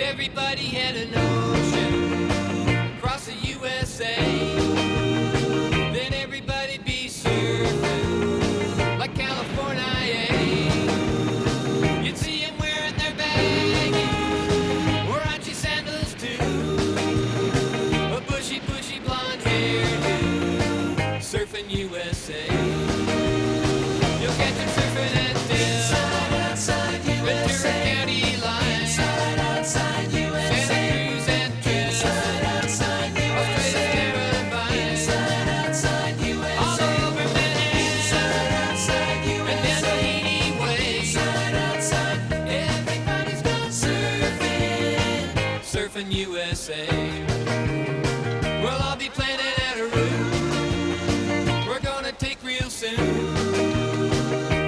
everybody had an ocean across the USA. Then everybody'd be surfing like California. You'd see them wearing their baggies or raunchy sandals too. A bushy, bushy blonde hairdo, surfing USA. You'll catch them surfing at Dill, Ventura County line, Santa Cruz and Trill, Australia's Caribbean, all over Manhattan, and down Tahiti way. Everybody's gone surfing, surfing USA. Well, I'll be planning out a route we're gonna take real soon.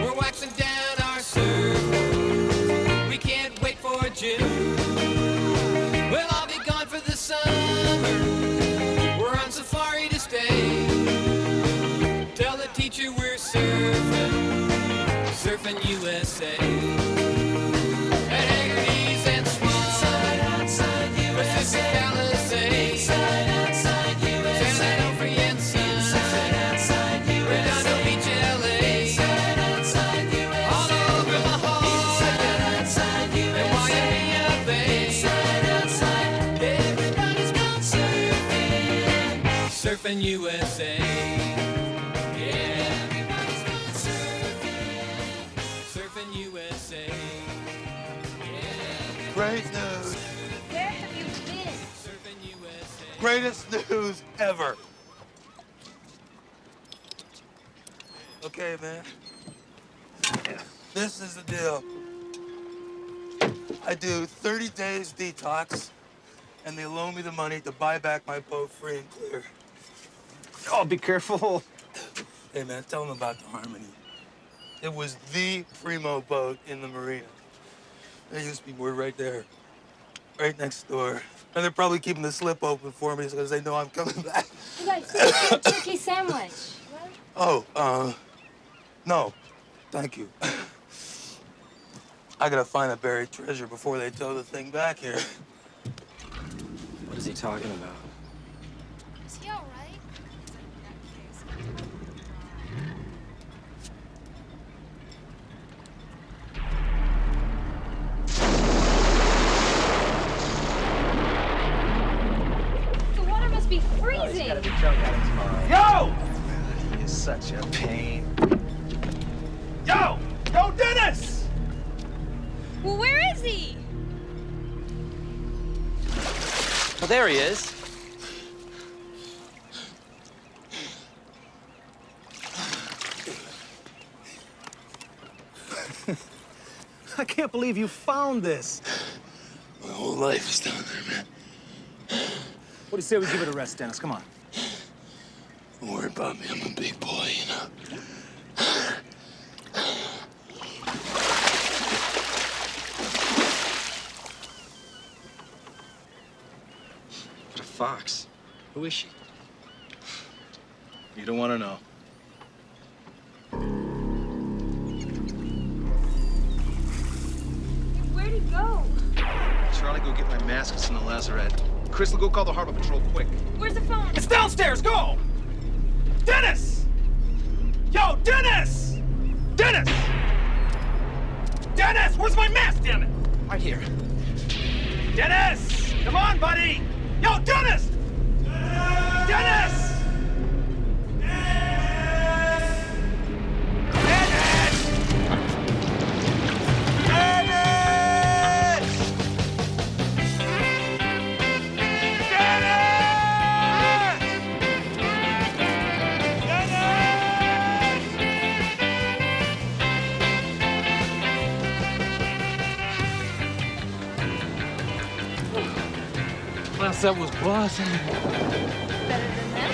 We're waxing down our surfboard, we can't wait for June. Well, I'll be gone for the summer, we're on safari to stay. Tell the teacher we're surfing, surfing USA. At Haggerty's and Swan, Pacific Palisades, San Onofre and Sun, Redondo Beach, LA, all over La Jolla, and Waimea Bay. Everybody's gone surfing, surfing USA. Yeah, everybody's gone surfing, surfing USA. Yeah, Great news. Where have you been? surfing USA. Greatest news ever. Okay, man. This is the deal. I do 30 days detox, and they loan me the money to buy back my boat free and clear. Oh, be careful. Hey, man, tell them about the Harmony. It was the primo boat in the marina. There used to be one right there, right next door. And they're probably keeping the slip open for me because they know I'm coming back. You guys, finish your turkey sandwich. Oh, no, thank you. I gotta find a buried treasure before they tow the thing back here. What is he talking about? Is he all right? The water must be freezing. Yo! He is such a pain. Yo! Yo, Dennis! Well, where is he? Well, there he is. I can't believe you found this. My whole life is down there, man. What do you say we give it a rest, Dennis? Come on. Don't worry about me. I'm a big boy, you know. What a fox. Who is she? You don't want to know. Where'd he go? Charlie, go get my masks in the lazarette. Crystal, go call the harbor patrol quick. Where's the phone? It's downstairs. Go! Dennis! Yo, Dennis! Dennis! Dennis! Where's my mask, damn it? Right here. Dennis! Come on, buddy! Yo, Dennis! Dennis! Dennis! That was bossing. Better than that?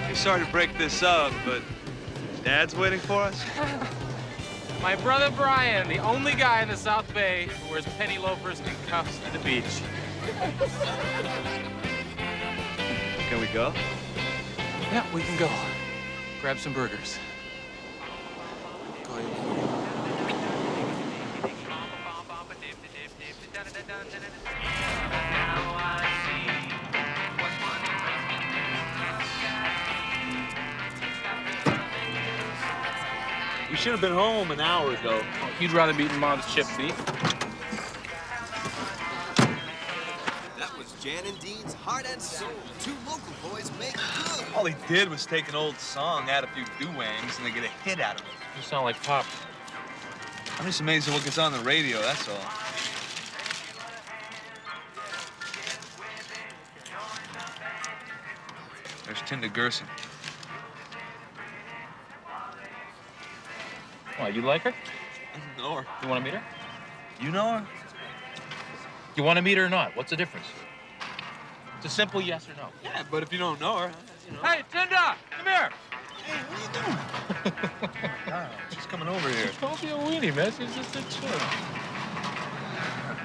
Hey, sorry to break this up, but Dad's waiting for us? My brother Brian, the only guy in the South Bay who wears penny loafers and cuffs to the beach. Can we go? Yeah, we can go. Grab some burgers. We should have been home an hour ago. You'd rather be eating Mom's chip thief. That was Jan and Dean's Heart and Soul. Two local boys make good. All he did was take an old song, add a few doo-wangs, and they get a hit out of it. You sound like Pop. I'm just amazed at what gets on the radio, that's all. There's Tinda Gerson. Why, you like her? I know her. You want to meet her? You know her? You want to meet her or not? What's the difference? It's a simple yes or no. Yeah, but if you don't know her, you know. Hey, Tinda, come here. Hey, what are you doing? She's coming over here. Don't be a weenie, man. She's just a chick.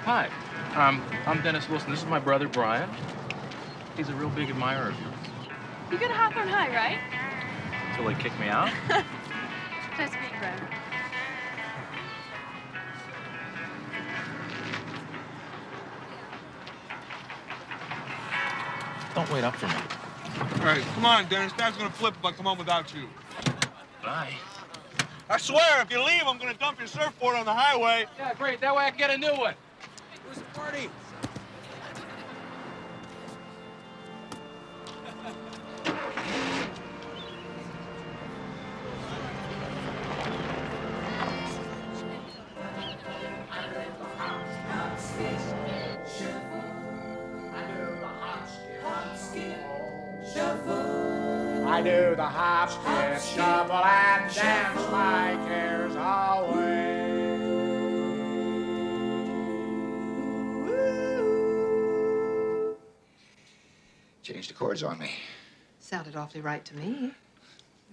Hi, I'm Dennis Wilson. This is my brother, Brian. He's a real big admirer of yours. You go to Hawthorne High, right? Till they kick me out? Nice to meet you, Brian. Don't wait up for me. All right, come on, Dennis. Dad's gonna flip if I come home without you. Bye. I swear, if you leave, I'm gonna dump your surfboard on the highway. Yeah, great. That way I can get a new one. Where's the party? I do the hop, skip, shuffle, and dance my cares away. Changed the chords on me. Sounded awfully right to me.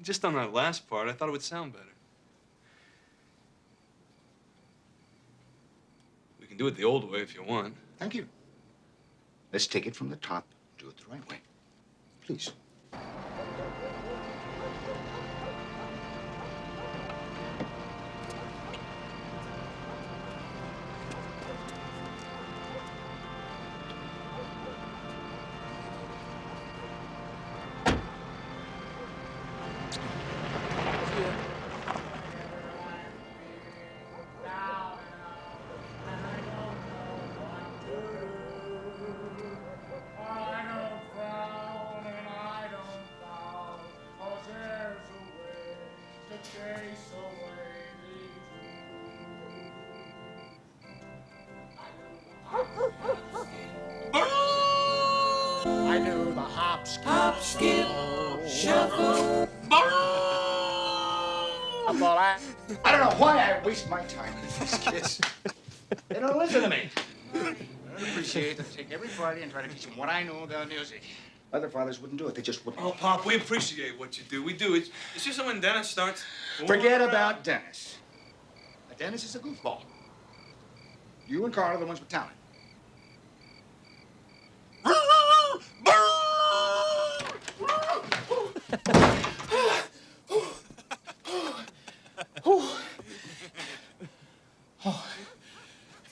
Just on that last part, I thought it would sound better. We can do it the old way if you want. Thank you. Let's take it from the top, do it the right way. Please. I do the hop, skip, Shuffle. I don't know why I waste my time with these kids. They don't listen to me. I don't appreciate that. I take every Friday and try to teach them what I know about music. Other fathers wouldn't do it. They just wouldn't. Oh, Pop, we appreciate what you do. We do. It's just that when Dennis starts... Forget about Dennis. Dennis is a goofball. You and Carl are the ones with talent.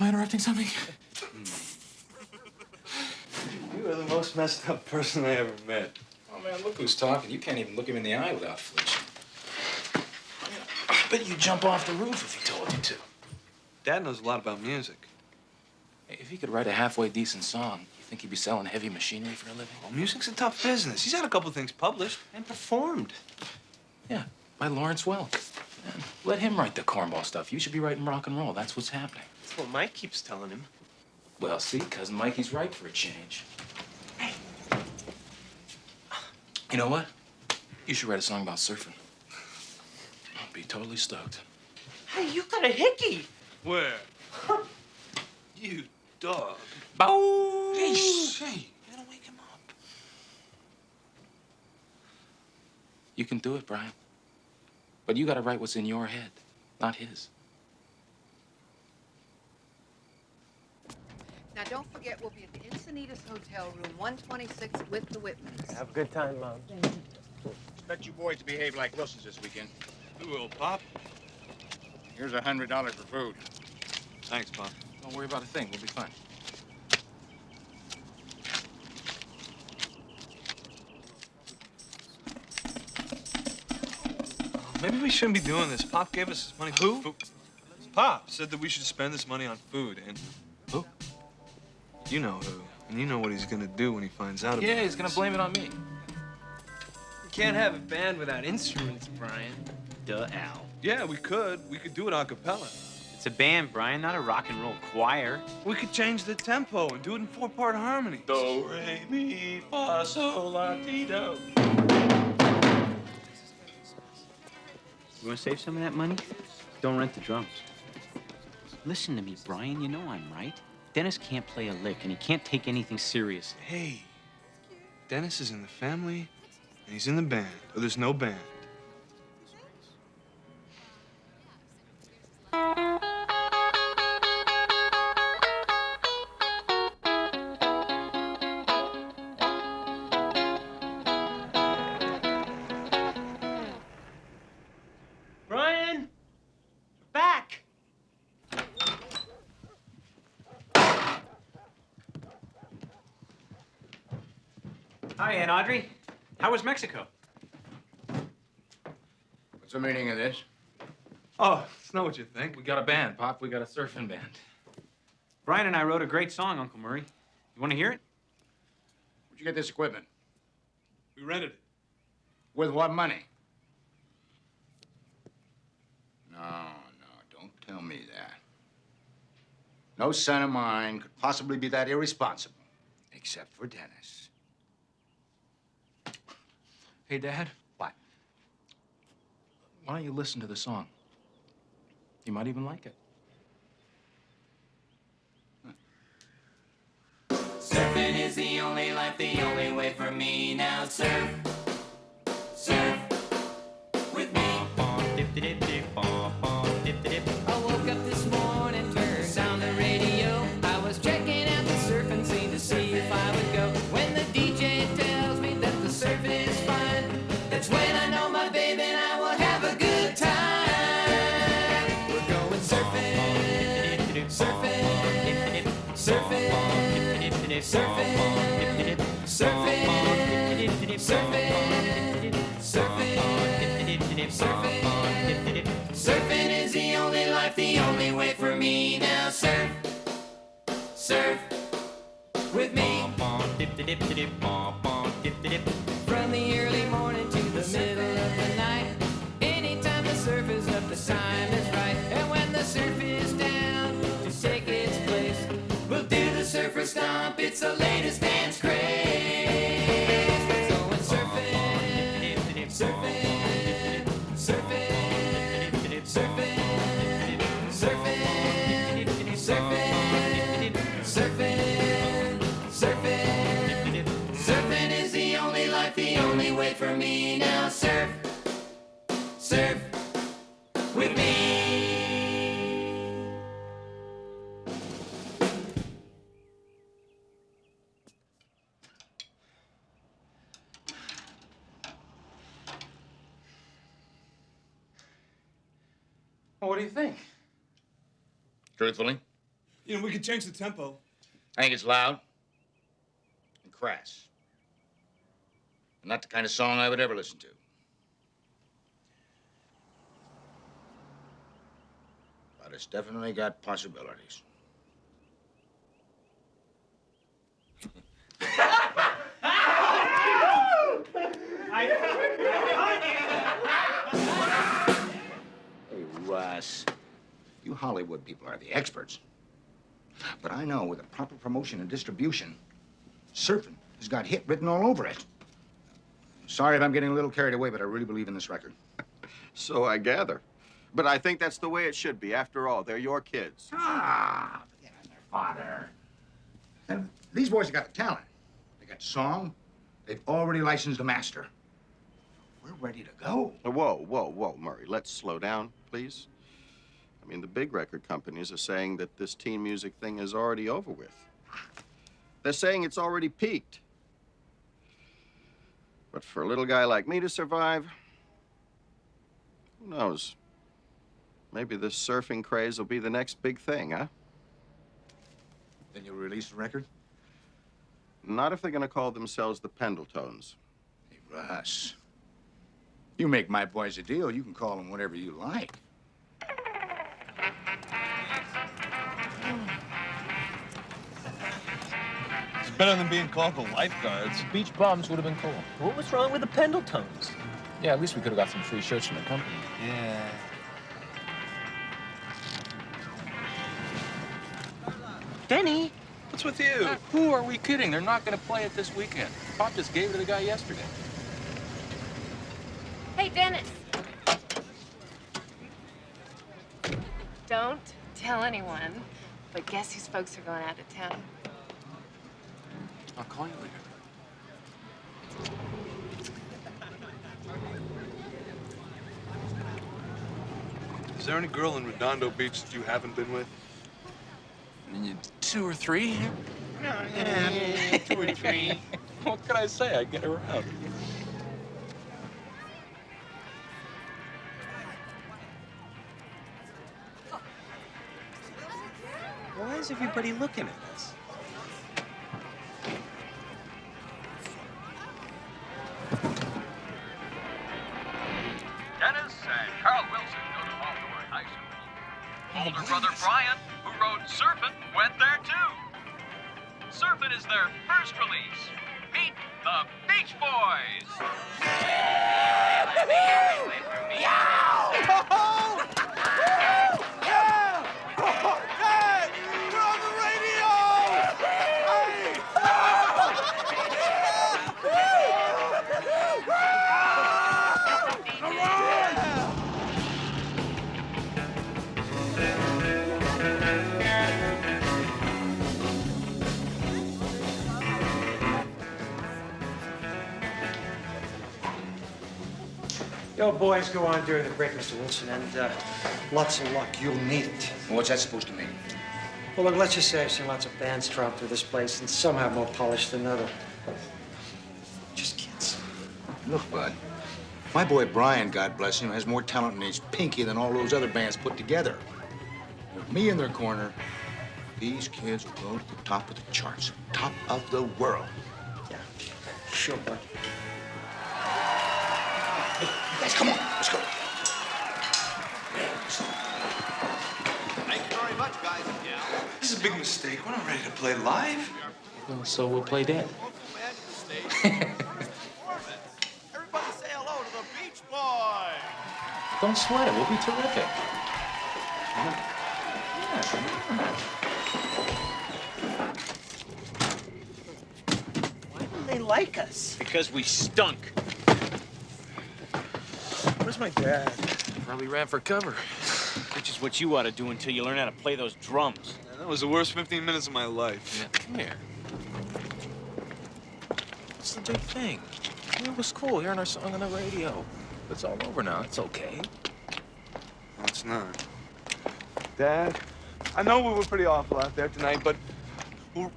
Am I interrupting something? You are the most messed up person I ever met. Oh, man, look who's talking. You can't even look him in the eye without flinching. I bet you'd jump off the roof if he told you to. Dad knows a lot about music. Hey, if he could write a halfway decent song, you think he'd be selling heavy machinery for a living? Well, music's a tough business. He's had a couple things published and performed. Yeah, by Lawrence Welk. Man, let him write the cornball stuff. You should be writing rock and roll. That's what's happening. That's what Mike keeps telling him. Well, see, Cousin Mikey's right for a change. Hey. You know what? You should write a song about surfing. I'd be totally stoked. Hey, you got a hickey. Where? You dog. Bow! Hey, you gotta wake him up. You can do it, Brian. But you gotta write what's in your head, not his. Now, don't forget, we'll be at the Encinitas Hotel, room 126 with the Whitmans. Have a good time, Mom. expect you boys to behave like Wilsons this weekend. We will, Pop. Here's $100 for food. Thanks, Pop. Don't worry about a thing. We'll be fine. Maybe we shouldn't be doing this. Pop gave us money for Who? food. Pop said that we should spend this money on food, and Who? you know who. And you know what he's gonna do when he finds out about Yeah, he's gonna this. blame it on me. You can't have a band without instruments, Brian. Duh, Al. Yeah, we could. We could do it a cappella. It's a band, Brian, not a rock and roll choir. We could change the tempo and do it in 4-part harmony. Do, re, mi, fa, sol, la, ti, do. You want to save some of that money? Don't rent the drums. Listen to me, Brian. You know I'm right. Dennis can't play a lick, and he can't take anything seriously. Hey, Dennis is in the family, and he's in the band, or there's no band. Brian, back. Hi, Aunt Audrey. How was Mexico? What's the meaning of this? Oh, it's not what you think. We got a band, Pop. We got a surfing band. Brian and I wrote a great song, Uncle Murray. You want to hear it? Where'd you get this equipment? We rented it. With what money? No, don't tell me that. No son of mine could possibly be that irresponsible, except for Dennis. Hey, Dad. What? Why don't you listen to the song? You might even like it. Surfing is the only life, the only way for me. Now surf, surf with me. I woke up this morning, turned on the radio. I was checking out the surfing scene to see if I would go. When the DJ tells me that the surfing is fine, that's when I know my baby and I will have a good time. We're going surfing, surfing, surfing, surfing, surfing, surfing, surfing, surfing. Surfing is the only life, the only way for me. Now surf, surf with me. From the early morning to the middle of the night, anytime the surf is up, the time is right. And when the surf is down to take its place, we'll do the surfer stomp. It's the latest dance craze. We're going surfing, surfing, surfing, surfing, surfing, surfing, surfing, surfing. Surfing is the only life, the only way for me. Now surf, surf with me. Well, what do you think? Truthfully, You know, we could change the tempo. I think it's loud and crass. Not the kind of song I would ever listen to. But it's definitely got possibilities. Hey, Russ, you Hollywood people are the experts. But I know with the proper promotion and distribution, surfing has got hit written all over it. Sorry if I'm getting a little carried away, but I really believe in this record. So I gather. But I think that's the way it should be. After all, they're your kids. Ah, forget on their father. And these boys have got the talent. They got song. They've already licensed a master. We're ready to go. Whoa, Murray. Let's slow down, please. I mean, the big record companies are saying that this teen music thing is already over with. They're saying it's already peaked. But for a little guy like me to survive, who knows? Maybe this surfing craze will be the next big thing, huh? Then you'll release the record? Not if they're gonna call themselves the Pendletones. Hey, Russ. You make my boys a deal, you can call them whatever you like. It's better than being called the lifeguards. Beach bums would have been cool. What was wrong with the Pendletones? Yeah, at least we could have got some free shirts from the company. Yeah. Denny! What's with you? Who are we kidding? They're not going to play it this weekend. Pop just gave it to the guy yesterday. Hey, Dennis. Don't tell anyone, but guess whose folks are going out of town? I'll call you later. Is there any girl in Redondo Beach that you haven't been with? 2 or 3? Yeah, 2 or 3. What can I say? I get around. Why is everybody looking at us? Dennis and Carl Wilson go to Foxworth High School. Older brother Brian, who wrote Surfin', went there too. Surfin' is their first release. Meet the Beach Boys. Yo, boys, go on during the break, Mr. Wilson, and lots of luck. You'll need it. What's that supposed to mean? Well, look, let's just say I've seen lots of bands drop through this place, and some have more polish than others. Just kids. Look, Bud, my boy Brian, God bless him, has more talent in his pinky than all those other bands put together. With me in their corner, these kids will go to the top of the charts, top of the world. Yeah, sure, Bud. Guys, come on, let's go. Thank you very much, guys and gals. This is a big mistake. We're not ready to play live. Well, so we'll play dead. Everybody say hello to the Beach Boys. Don't sweat it. We'll be terrific. Why don't they like us? Because we stunk. Where's my dad? Probably ran for cover. Which is what you ought to do until you learn how to play those drums. That was the worst 15 minutes of my life. Yeah, come here. What's the big thing? It was cool hearing our song on the radio. It's all over now. It's okay. No, it's not. Dad, I know we were pretty awful out there tonight, but we'll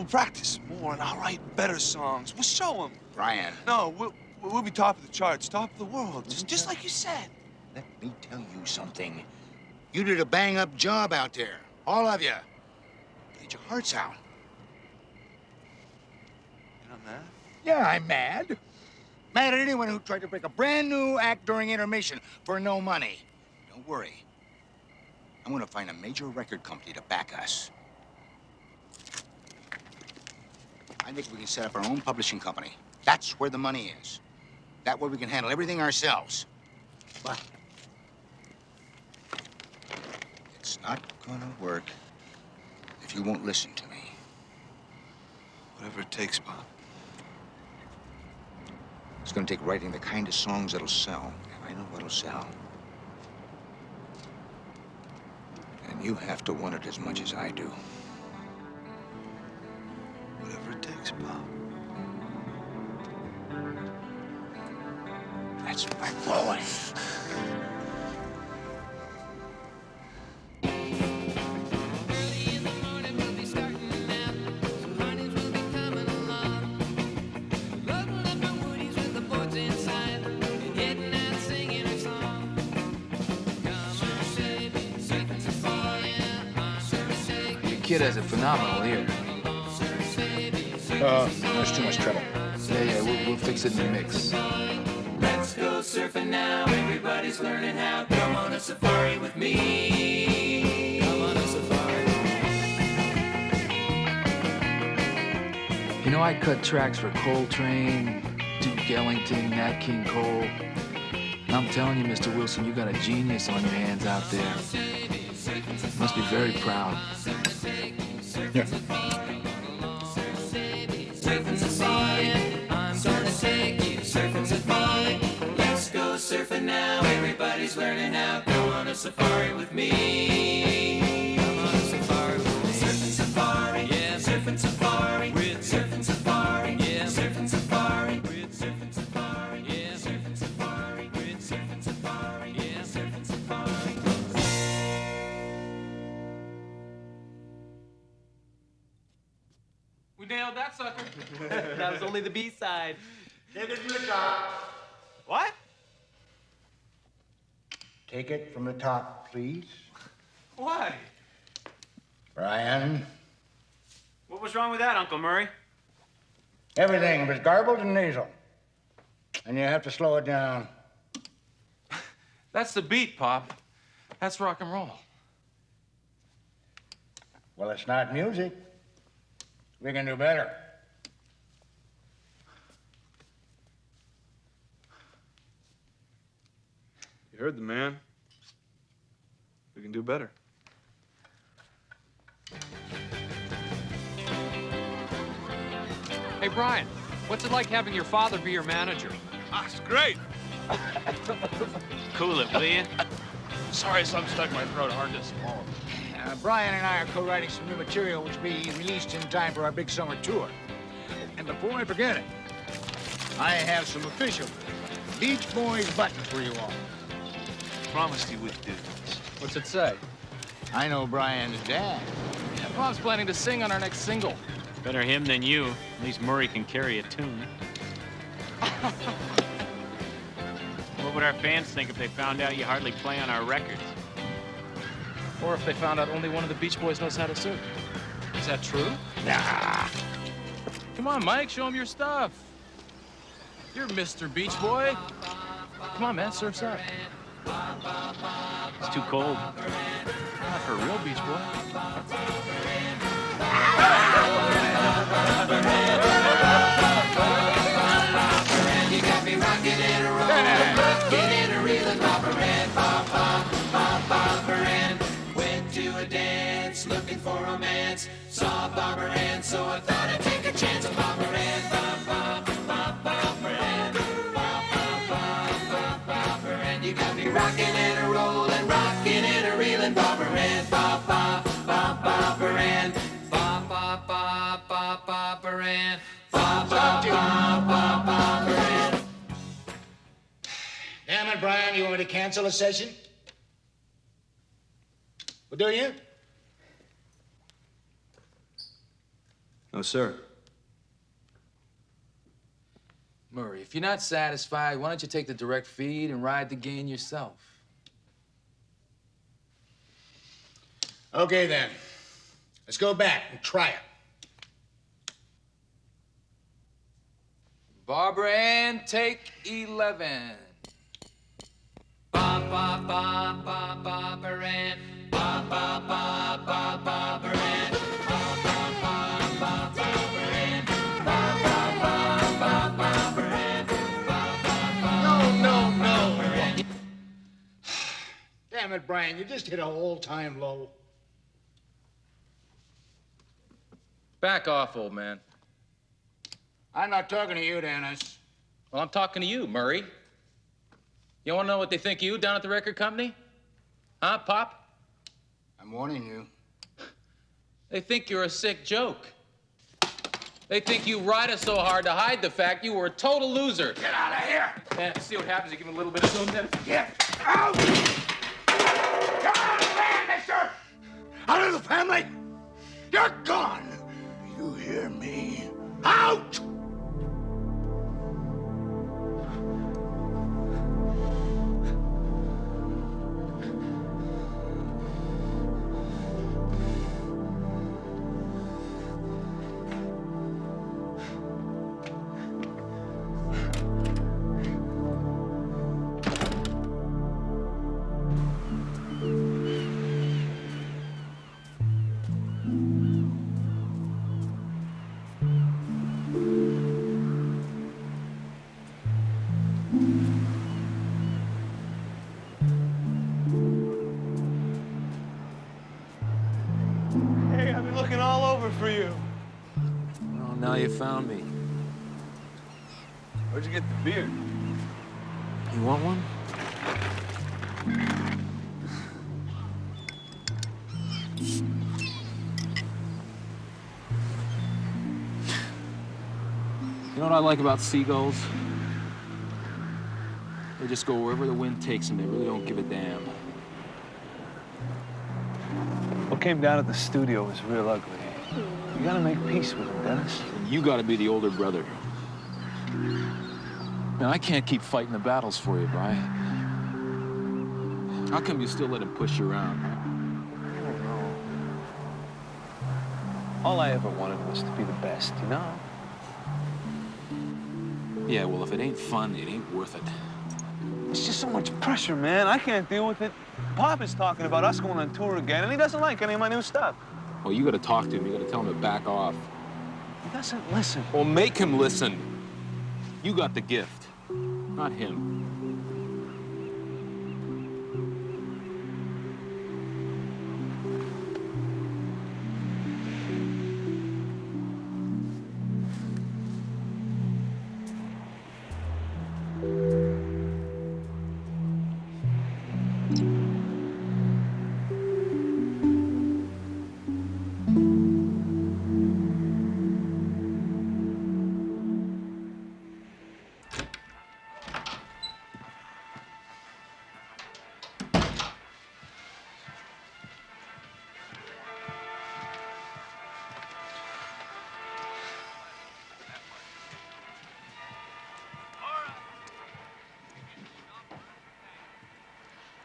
practice more and I'll write better songs. We'll show them. Brian. No, we'll be top of the charts, top of the world, just like you said. Let me tell you something. You did a bang-up job out there. All of you. Played your hearts out. You're not mad? Yeah, I'm mad. Mad at anyone who tried to break a brand new act during intermission for no money. Don't worry. I'm gonna find a major record company to back us. I think we can set up our own publishing company. That's where the money is. That way we can handle everything ourselves. But it's not gonna work if you won't listen to me. Whatever it takes, Bob. It's gonna take writing the kind of songs that'll sell. And I know what'll sell. And you have to want it as much as I do. Whatever it takes, Bob. That's my boy. kid has a phenomenal ear. There's too much trouble. Yeah, we'll fix it in the mix. Let's go surfing now. Everybody's learning how. Come on a safari with me. Come on a safari. You know, I cut tracks for Coltrane, Duke Ellington, Nat King Cole. And I'm telling you, Mr. Wilson, you got a genius on your hands out there. You must be very proud. Yeah. Surfing safari, I'm gonna take you surfing safari. Let's go surfing now. Everybody's learning how. Go on a safari with me. Come on a safari with me. Surfing safari, yeah. Surfing safari, with surfing safari, yeah. Surfing safari, with surfing safari, yeah. Surfing safari, with surfing safari, yeah. Surfing safari. We nailed that sucker. That was only the B-side. Take it from the top. What? Take it from the top, please. Why? Brian. What was wrong with that, Uncle Murray? Everything was garbled and nasal. And you have to slow it down. That's the beat, Pop. That's rock and roll. Well, it's not music. We can do better. You heard the man. We can do better. Hey, Brian, what's it like having your father be your manager? It's great. Cool it, will you? Sorry, something stuck in my throat. Hard to swallow. Brian and I are co-writing some new material which will be released in time for our big summer tour. And before I forget it, I have some official Beach Boys buttons for you all. Promised you would do this. What's it say? I know Brian's dad. Bob's planning to sing on our next single. Better him than you. At least Murray can carry a tune. What would our fans think if they found out you hardly play on our records? Or if they found out only one of the Beach Boys knows how to surf. Is that true? Nah. Come on, Mike, show him your stuff. You're Mr. Beach Boy. Come on, man, surf's up. It's too cold. Not for a real Beach Boy. You got me rocking and a rolling, rocking and a reeling, bopper and bop, bop, bop, bopper and went to a dance looking for romance. Saw Barbara Ann, so I thought I'd take a chance on Barbara Ann. Bop, bop, bop, bopper and bop, bop, bop, bop, bopper and you got me rocking and a rolling, rocking and a reeling, bopper and bop, bop, bop, bopper and bop, bop, bop, bop, bopper and bop, bop, bop, bop, bopper and. Damn it, Brian, you want me to cancel a session? Well, do you? No, sir. Murray, if you're not satisfied, why don't you take the direct feed and ride the gain yourself? Okay, then. Let's go back and try it. Barbara Ann, take 11. Ba ba ba ba ba baran. Ba ba ba ba ba baran. Ba ba ba ba ba baran. Ba ba ba ba ba baran. Ba ba ba. No. Damn it, Brian, you just hit a all-time low. Back off, old man. I'm not talking to you, Dennis. Well, I'm talking to you, Murray. You want to know what they think of you down at the record company? Huh, Pop? I'm warning you. They think you're a sick joke. They think you ride us so hard to hide the fact you were a total loser. Get out of here! And see what happens, you give him a little bit of zoom, then. Get out! Come on, man, mister! Out of the family! You're gone! You hear me? Out! for you. Well, now you found me. Where'd you get the beer? You want one? You know what I like about seagulls? They just go wherever the wind takes them. They really don't give a damn. What came down at the studio was real ugly. You gotta make peace with him, Dennis. And you gotta be the older brother. Man, I can't keep fighting the battles for you, Brian. How come you still let him push you around, huh? I don't know. All I ever wanted was to be the best, you know? Yeah, well, if it ain't fun, it ain't worth it. It's just so much pressure, man. I can't deal with it. Pop is talking about us going on tour again, and he doesn't like any of my new stuff. Well, you gotta talk to him. You gotta tell him to back off. He doesn't listen. Well, make him listen. You got the gift, not him.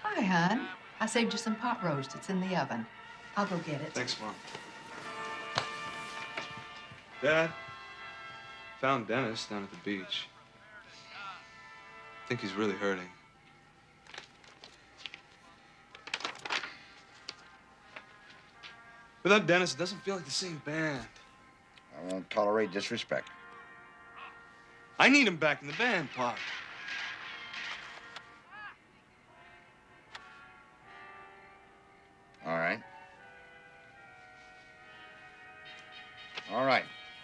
Hi, hon. I saved you some pot roast. It's in the oven. I'll go get it. Thanks, Mom. Dad, found Dennis down at the beach. I think he's really hurting. Without Dennis, it doesn't feel like the same band. I won't tolerate disrespect. I need him back in the band, Pop. All right. All right.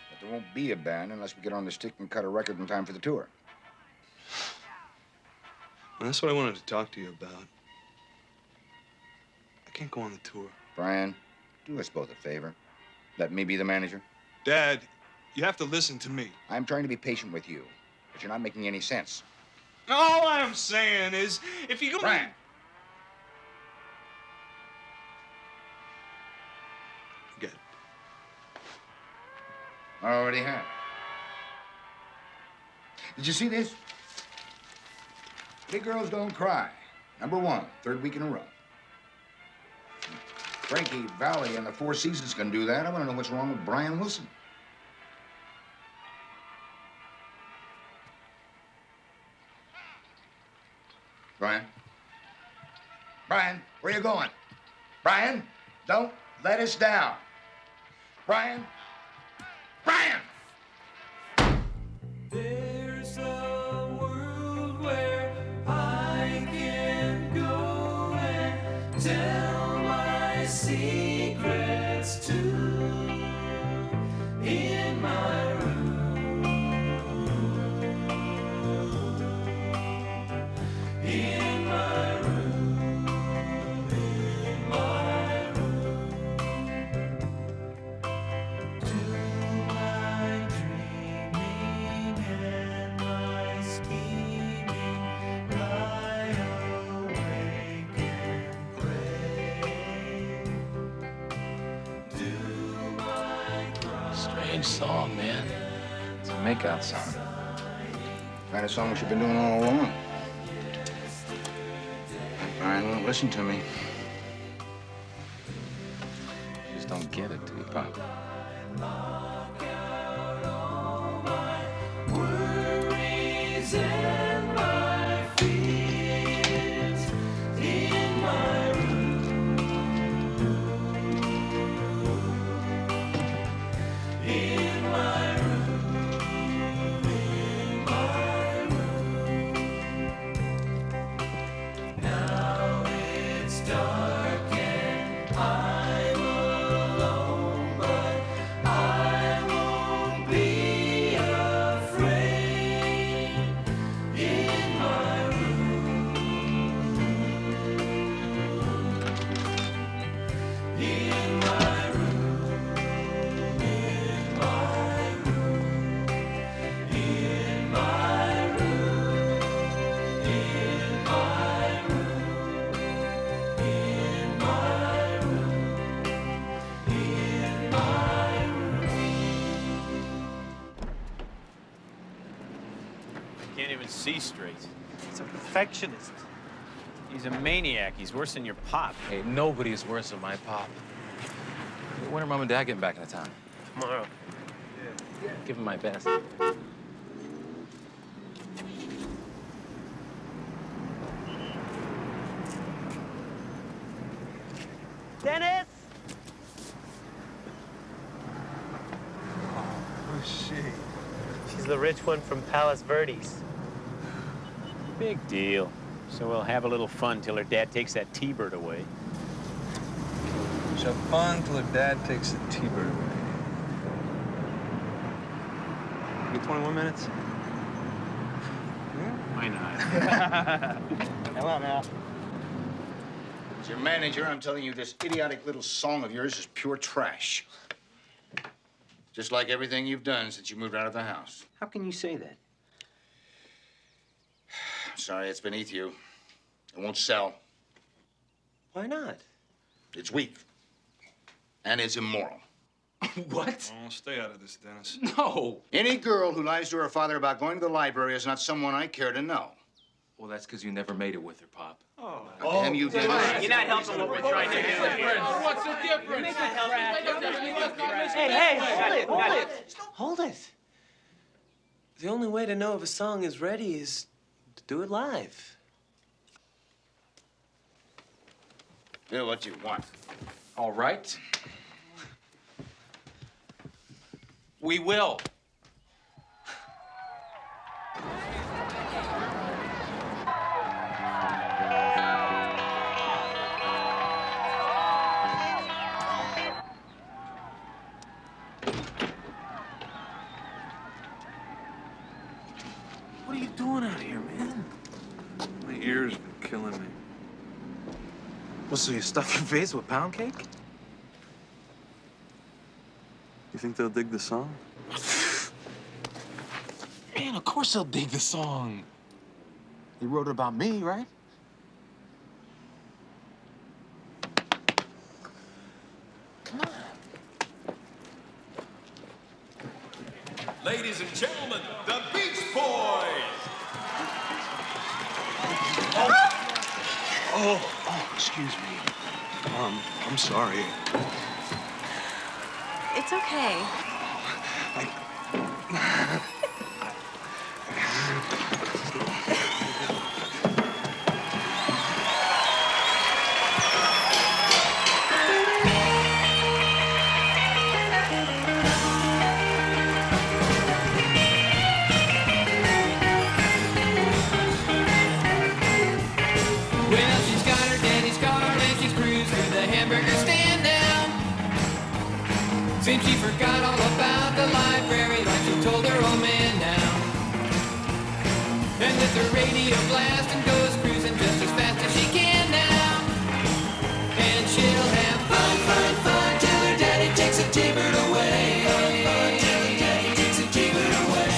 But there won't be a band unless we get on the stick and cut a record in time for the tour. And that's what I wanted to talk to you about. I can't go on the tour. Brian, do us both a favor. Let me be the manager. Dad, you have to listen to me. I'm trying to be patient with you, but you're not making any sense. All I'm saying is, if you go... Brian! Forget it. I already have. Did you see this? Big girls don't cry. #1, 3rd week in a row. Frankie Valli and the Four Seasons can do that. I want to know what's wrong with Brian Wilson. Brian? Brian, where you going? Brian, don't let us down. Brian? Brian! There's a world where I can go and tell my secrets too. In my room. In my room. In my room. Do my dreaming and my scheming lie awake and pray. Do my Strange song, man. It's a makeout song. Kind of song we've been doing all along. Brian won't listen to me. You just don't get it, do you, Pop? worries and my fears in my room. In my room. In my room. Now it's dark and I'm alone, but Can't even see straight. He's a perfectionist. He's a maniac. He's worse than your pop. Hey, nobody is worse than my pop. When are Mom and Dad getting back into town? Tomorrow. Give him my best. Dennis! Who's she? She's the rich one from Palos Verdes. Big deal. So we'll have a little fun till her dad takes that T-bird away. She'll have fun till her dad takes the T-bird away. You get 21 minutes? Why not? Come on now. As your manager, I'm telling you this idiotic little song of yours is pure trash. Just like everything you've done since you moved out of the house. How can you say that? Sorry, it's beneath you. It won't sell. Why not? It's weak. And it's immoral. What? Oh, stay out of this, Dennis. No! Any girl who lies to her father about going to the library is not someone I care to know. Well, that's because you never made it with her, Pop. Oh. Damn you, Dennis. You're not helping what we're trying to do here. What's the difference? Hey, hold it. Hold it. The only way to know if a song is ready is to do it live. Do what you want. All right. We will. What are you doing out here, man? My ears have been killing me. Well, so you stuff your face with pound cake? You think they'll dig the song? Man, of course they'll dig the song. He wrote it about me, right? Ladies and gentlemen, the Beach Boys! Oh, excuse me. I'm sorry. It's okay. Well, she's got her daddy's car and she's cruised through the hamburger stand now. Seems she forgot all about the library like she told her old man now. And with her radio blast and goes cruising just as fast as she can now. And she'll have fun, fun, fun till her daddy takes a T-bird away. Fun, fun till her daddy takes a T-bird away.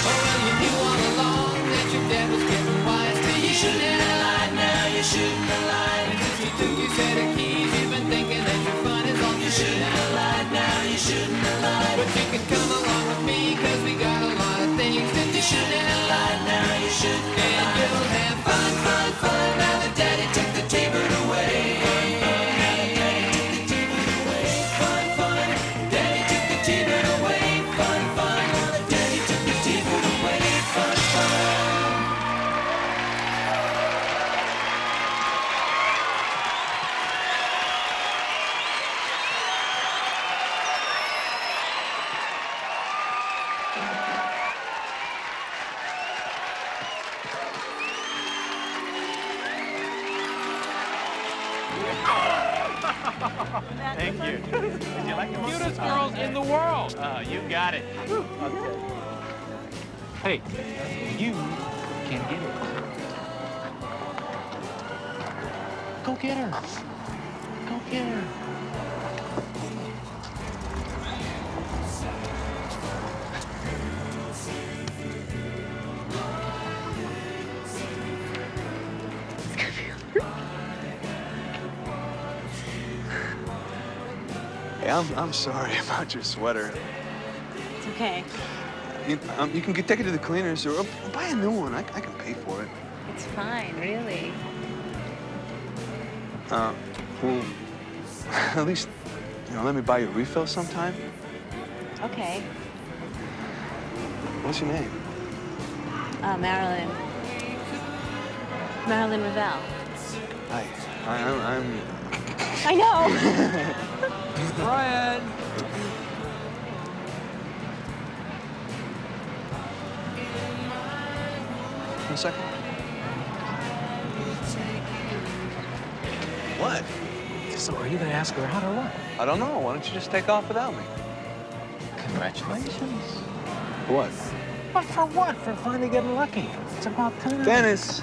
Oh, well, you knew all along that your dad was getting wise to you. You shouldn't have lied now, you shouldn't have lied. And since he took your set of keys, you've been thinking that your fun is all you shouldn't have lied now, you shouldn't have lied. But you can come along with me, cause we got a lot of things to do. You shouldn't have lied now, you shouldn't have lied. And you'll have fun, fun, fun, now that daddy took the T-bird away. Fun, fun, now that daddy took the T-bird away. Fun, fun, daddy took the T-bird away. Fun, fun, now that daddy took the T-bird away. Fun, fun. Thank you. Did you like it? Cutest girls in the world. Oh, you got it. Hey, you can get her. Go get her. Go get her. Hey, I'm sorry about your sweater. It's okay. You can take it to the cleaners or buy a new one. I can pay for it. It's fine, really. Well, at least, let me buy you a refill sometime. Okay. What's your name? Marilyn. Marilyn Ravel. Hi. I'm... I know! Brian! One second. What? So are you gonna ask her out or what? I don't know. Why don't you just take off without me? Congratulations. What? But for what? For finally getting lucky. It's about time. Dennis,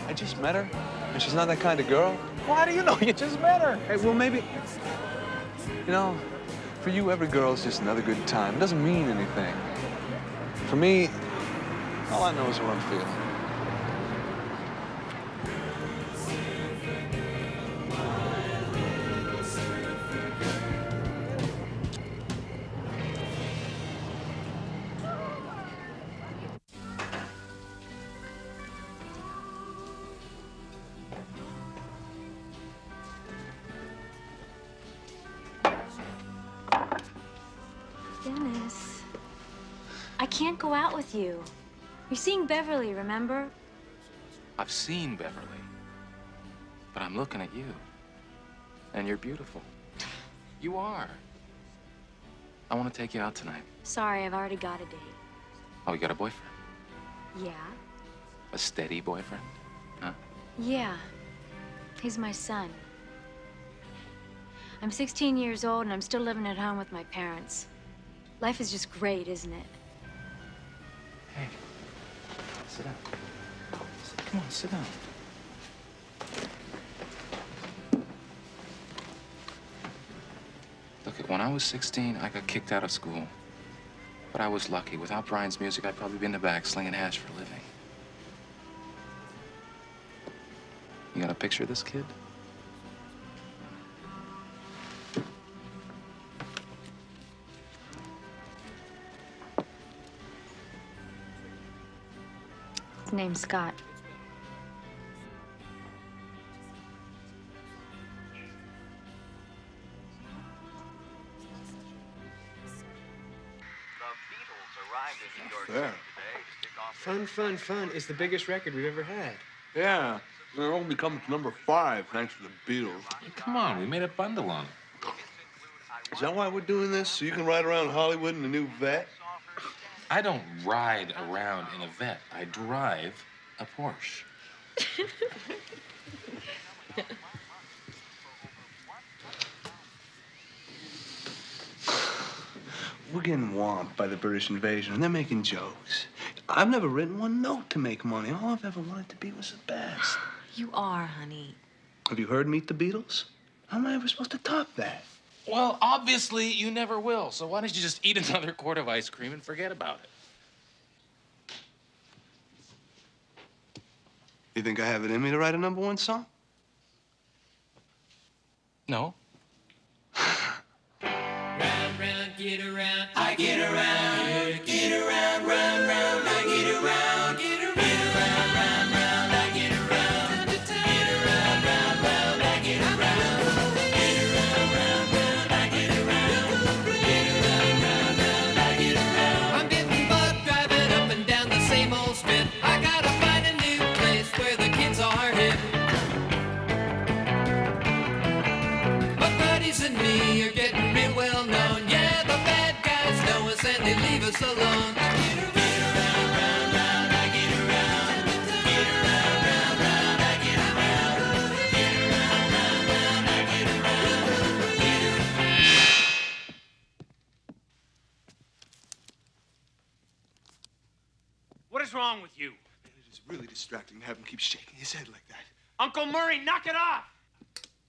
I just met her, and she's not that kind of girl. Well, how do you know? You just met her. Hey, well, maybe... for you, every girl's just another good time. It doesn't mean anything. For me, all I know is what I'm feeling. Dennis, I can't go out with you. You're seeing Beverly, remember? I've seen Beverly, but I'm looking at you, and you're beautiful. You are. I want to take you out tonight. Sorry, I've already got a date. Oh, you got a boyfriend? Yeah? A steady boyfriend? Huh? Yeah. He's my son. I'm 16 years old and I'm still living at home with my parents. Life is just great, isn't it? Hey, sit down. Come on, sit down. Look, when I was 16, I got kicked out of school. But I was lucky. Without Brian's music, I'd probably be in the back slinging hash for a living. You got a picture of this kid? His name's Scott. There. Fun, fun, fun. It's the biggest record we've ever had. Yeah. They're only coming to number 5 thanks to the Beatles. Come on, we made a bundle on it. Is that why we're doing this? So you can ride around Hollywood in a new vet? I don't ride around in a vet. I drive a Porsche. We're getting whomped by the British invasion, and they're making jokes. I've never written one note to make money. All I've ever wanted to be was the best. You are, honey. Have you heard Meet the Beatles? How am I ever supposed to top that? Well, obviously, you never will. So why don't you just eat another quart of ice cream and forget about it? You think I have it in me to write a #1 song? No. Round, round, get around, I get around. Get around, round, round, I get around. Get around, round, round, I get around. Get around, round, round, I get around. Get around, round, round, I get around. Get around, round, round, I get around. I'm getting buck driving up and down the same old strip. I gotta find a new place where the kids are hip. My buddies and me are getting real well known. Yeah, the bad guys know us and they leave us alone. Get around, round, round, I get around. Get around, round, round, I get around. Get around, round, round, I get around. Get around. What is wrong with you? It is really distracting to have him keep shaking his head like that. Uncle Murray, knock it off!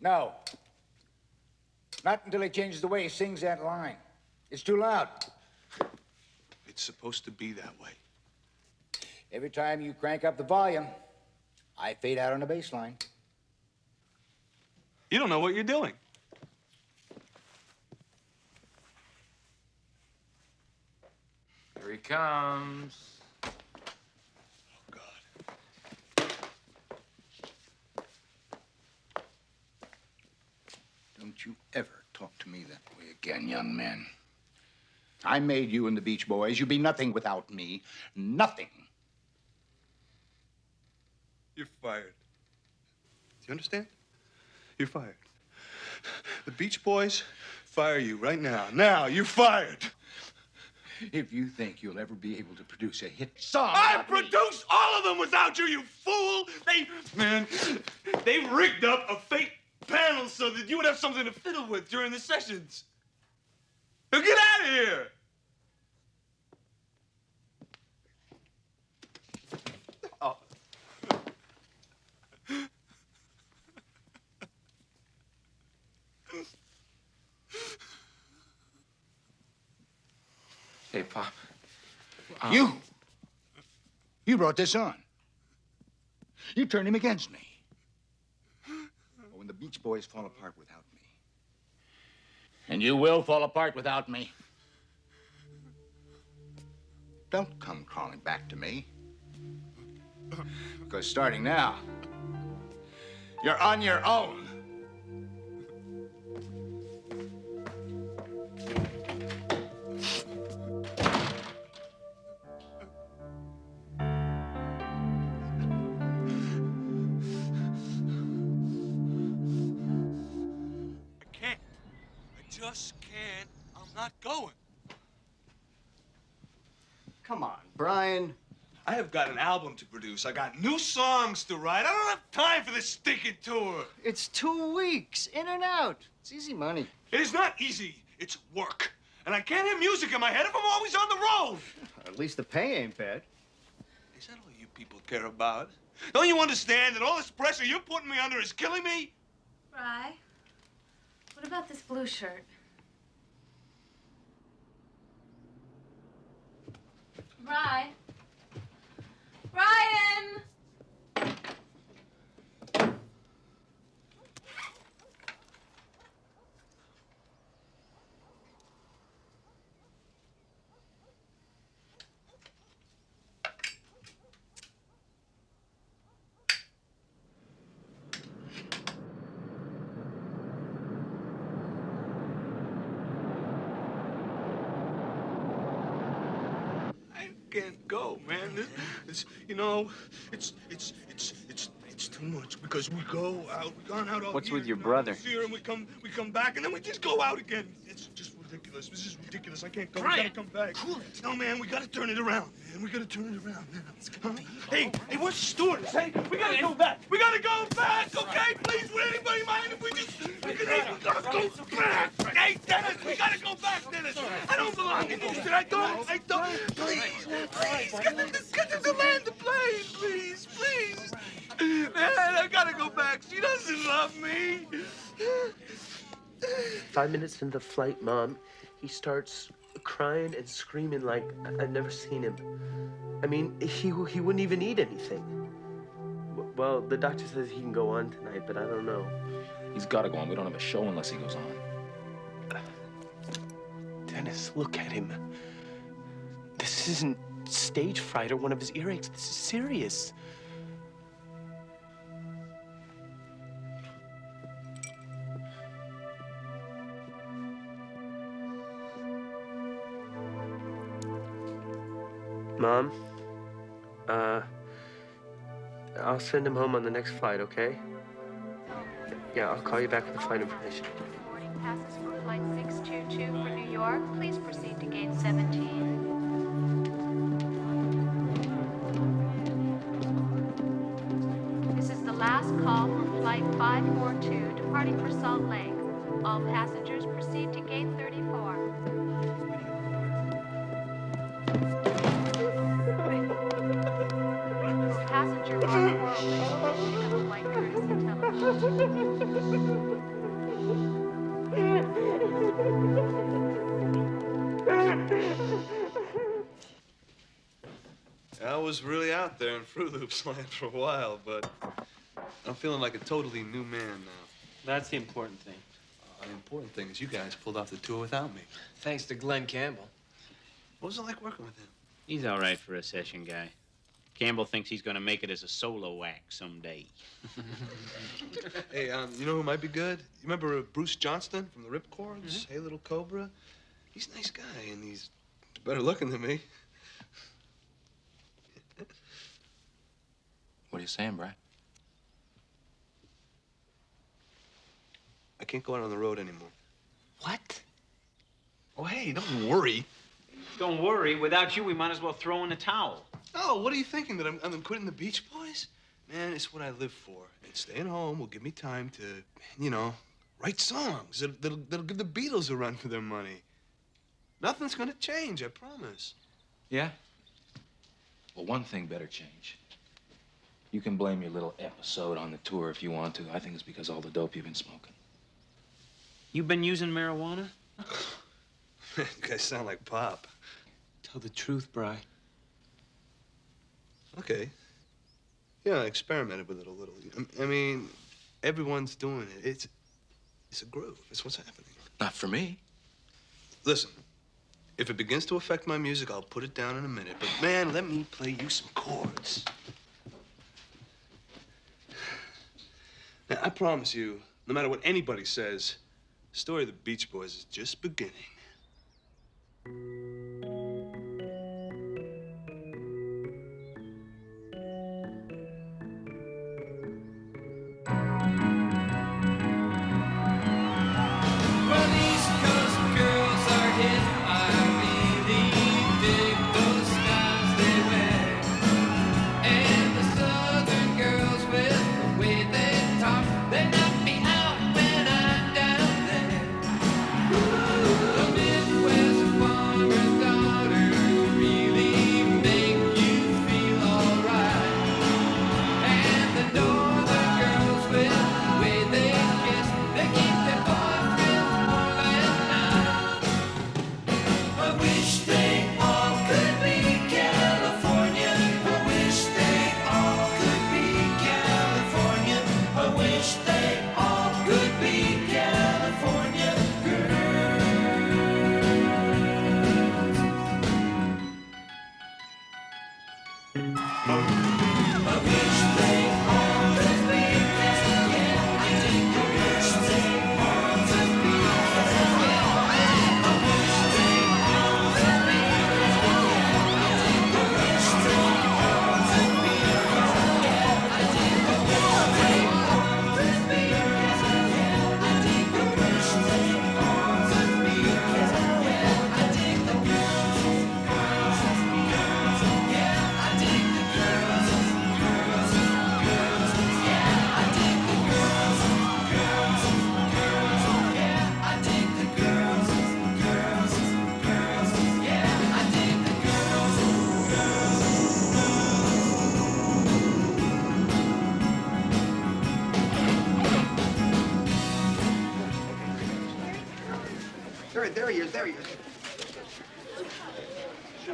No. Not until he changes the way he sings that line. It's too loud. It's supposed to be that way. Every time you crank up the volume, I fade out on the bass line. You don't know what you're doing. Here he comes. Don't you ever talk to me that way again, young man. I made you and the Beach Boys. You'd be nothing without me. Nothing. You're fired. Do you understand? You're fired. The Beach Boys fire you right now. Now, you're fired. If you think you'll ever be able to produce a hit song... I produced all of them without you, you fool! They rigged up a fake panel so that you would have something to fiddle with during the sessions. Now get out of here! Oh. Hey, Pop. You brought this on. You turned him against me. But when the Beach Boys fall apart without me, and you will fall apart without me, don't come crawling back to me. Because starting now, you're on your own. Just can't. I'm not going. Come on, Brian. I have got an album to produce. I got new songs to write. I don't have time for this stinking tour. It's 2 weeks, in and out. It's easy money. It is not easy. It's work. And I can't have music in my head if I'm always on the road. At least the pay ain't bad. Is that all you people care about? Don't you understand that all this pressure you're putting me under is killing me? Bri, what about this blue shirt? Bri. Brian! Can't go, man. It's too much because we go out. We've gone out all What's year, with your you know, brother? this year, and we come back, and then we just go out again. It's just ridiculous. This is ridiculous. I can't go. Brian, we gotta come back. Cool it. No, man, we gotta turn it around, man. We gotta turn it around, man. Huh? Hey, where's the stewardess? Hey, we gotta go back. We gotta go back, okay? Please, would anybody mind if we gotta go back. Hey, Dennis, we gotta go back, Dennis. I don't belong in this. I don't. Please, get them to land the plane, please, please. Man, I gotta go back. She doesn't love me. 5 minutes into the flight, Mom, he starts crying and screaming like I've never seen him. I mean, he wouldn't even eat anything. Well, the doctor says he can go on tonight, but I don't know. He's got to go on. We don't have a show unless he goes on. Dennis, look at him. This isn't stage fright or one of his earaches. This is serious. Mom, I'll send him home on the next flight, okay? Yeah, I'll call you back with the flight information. Boarding passes for flight 622 for New York. Please proceed to gate 17. This is the last call for flight 542 departing for Salt Lake. All passengers proceed to gate 34. Passenger Mark World of Flight Courtesy I was really out there in Fruit Loops land for a while, but I'm feeling like a totally new man now. That's the important thing. The important thing is you guys pulled off the tour without me. Thanks to Glenn Campbell. What was it like working with him? He's all right for a session guy. Campbell thinks he's gonna make it as a solo act someday. Hey, you know who might be good? You remember Bruce Johnston from the Ripcords? Hey, Little Cobra? He's a nice guy, and he's better looking than me. What are you saying, Brad? I can't go out on the road anymore. What? Oh, hey, don't worry. Don't worry. Without you, we might as well throw in the towel. Oh, what are you thinking, that I'm quitting the Beach Boys? Man, it's what I live for. And staying home will give me time to, you know, write songs that'll give the Beatles a run for their money. Nothing's gonna change, I promise. Yeah? Well, one thing better change. You can blame your little episode on the tour if you want to. I think it's because all the dope you've been smoking. You been using marijuana? You guys sound like Pop. Tell the truth, Bri. Okay. Yeah, I experimented with it a little. I mean, everyone's doing it. It's a groove. It's what's happening. Not for me. Listen, if it begins to affect my music, I'll put it down in a minute. But, man, let me play you some chords. Now, I promise you, no matter what anybody says, the story of the Beach Boys is just beginning. Well, East Coast girls are hip. I really dig those styles they wear. And the Southern girls, with the way they talk, they knock me out when I'm down there. The Midwest farmer's daughter really make you feel alright. And the Northern girls, with the way they kiss, they keep their boyfriends warm at night. I wish they all could be California. I wish they all could be California. I wish they all could be California girls. I wish they all could be California. I wish they all could be California. I wish they all could be California. I wish they all could be California. I wish they all could be California. I wish they all could be California. I dig the girls, yeah. I dig the girls, yeah. I dig the girls, yeah. I dig the girls, yeah. I dig the There he is, there he is.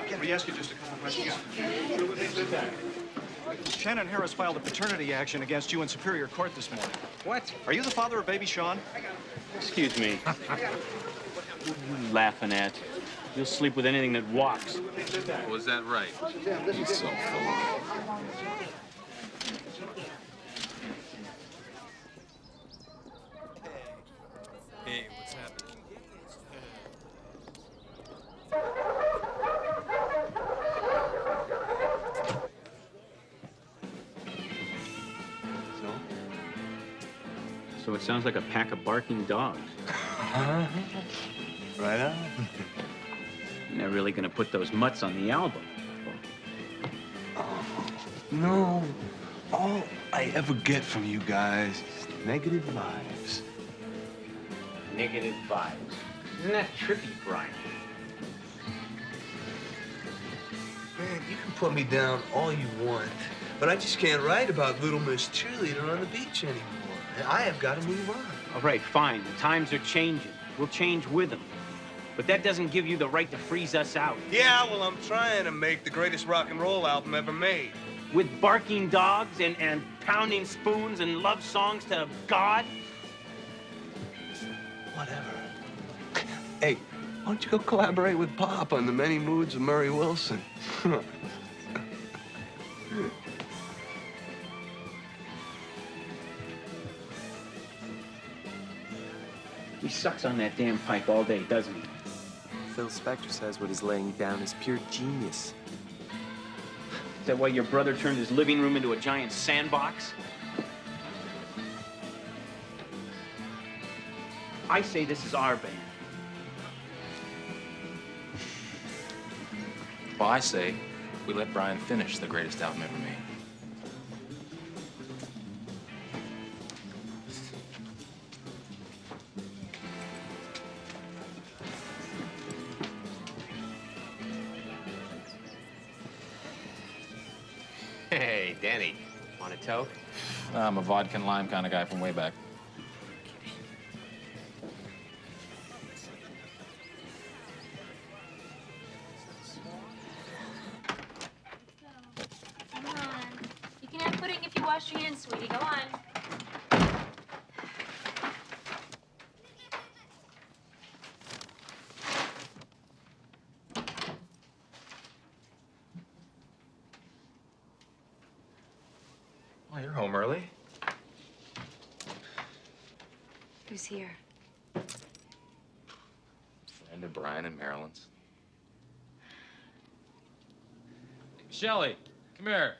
Can we ask you just a couple questions? Shannon Harris filed a paternity action against you in Superior Court this morning. What? Are you the father of baby Sean? Excuse me. What are you laughing at? You'll sleep with anything that walks. Was that right? He's so full of it. Hey, what's happening? So it sounds like a pack of barking dogs. Right on. You're not really gonna put those mutts on the album. No. All I ever get from you guys is negative vibes. Negative vibes. Isn't that trippy, Brian? Man, you can put me down all you want, but I just can't write about Little Miss Cheerleader on the beach anymore. I have got to move on. All right, fine. The times are changing. We'll change with them. But that doesn't give you the right to freeze us out. Yeah, well, I'm trying to make the greatest rock and roll album ever made. With barking dogs and pounding spoons and love songs to God? Whatever. Hey, don't you go collaborate with Pop on The Many Moods of Murray Wilson? He sucks on that damn pipe all day, doesn't he? Phil Spector says what he's laying down is pure genius. Is that why your brother turned his living room into a giant sandbox? I say this is our band. Well, I say we let Brian finish the greatest album ever made. Hey, Danny, want a toke? I'm a vodka and lime kind of guy from way back. Come on. You can have pudding if you wash your hands, sweetie. Go on. Oh, you're home early. Who's here? Friend of Brian and Marilyn's. Shelley, come here.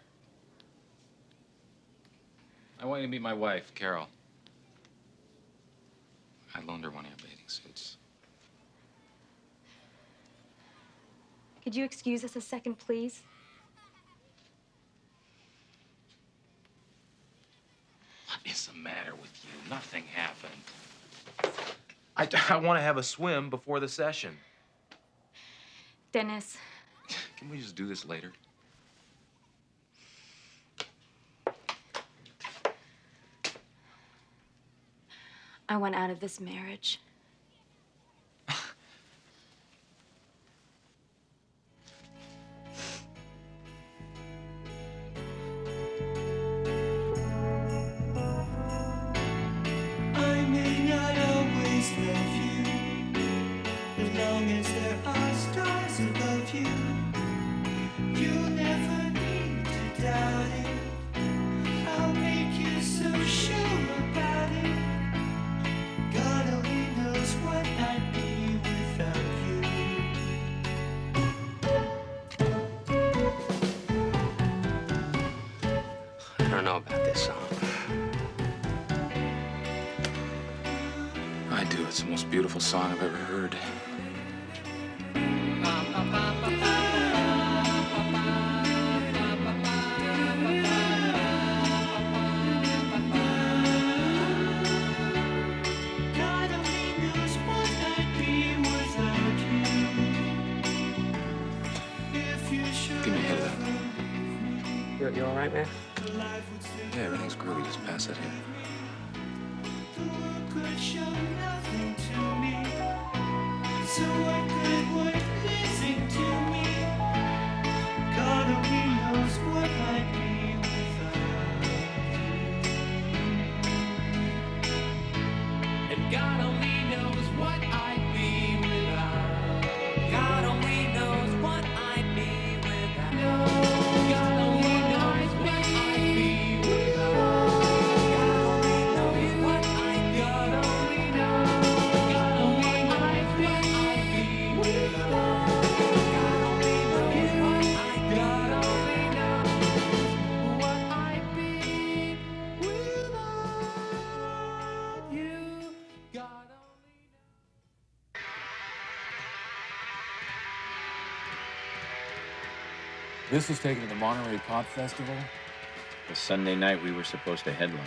I want you to meet my wife, Carol. I loaned her one of your bathing suits. Could you excuse us a second, please? What is the matter with you? Nothing happened. I want to have a swim before the session. Dennis, Can we just do this later? I want out of this marriage. I may not always love you, as long as there are stars above you. You'll never need to doubt it. I'll make you so sure about it. God only knows what I'd be without you. I don't know about this song. I do. It's the most beautiful song I've ever heard. God only knows what I'd be without you. If you should Give me a hit of that. You all right, man? Yeah, everything's groovy. Just pass that here. could show nothing to me. So what good would listen to me? God only knows what I'd be without you. And God only knows what I'd be without. God only knows what I'd be without. God only knows what I'd be without. This was taken to the Monterey Pop Festival. The Sunday night we were supposed to headline.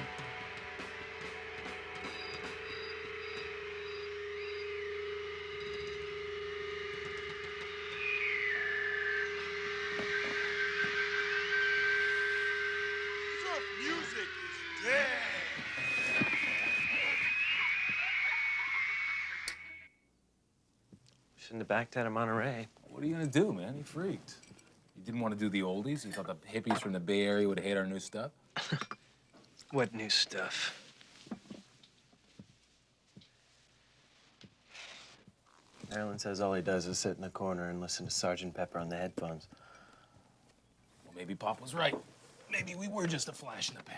Surf music is dead. Shouldn't have backed out of Monterey. What are you gonna do, man? You freaked. You didn't want to do the oldies? You thought the hippies from the Bay Area would hate our new stuff? What new stuff? Arlen says all he does is sit in the corner and listen to Sergeant Pepper on the headphones. Well, maybe Pop was right. Maybe we were just a flash in the pan.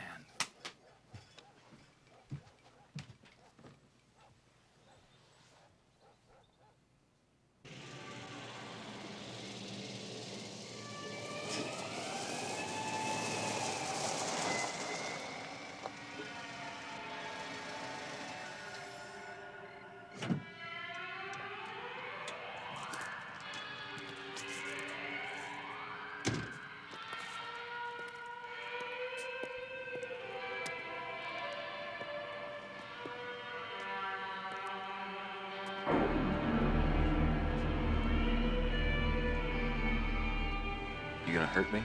You gonna hurt me?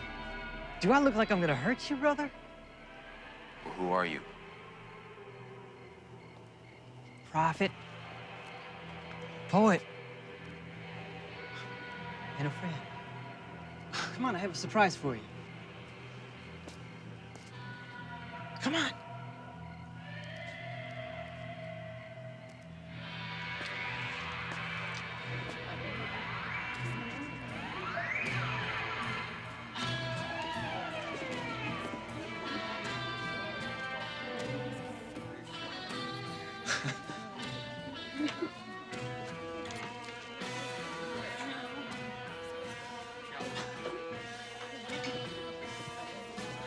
Do I look like I'm gonna hurt you, brother? Well, who are you? Prophet, poet, and a friend. Come on, I have a surprise for you. Come on.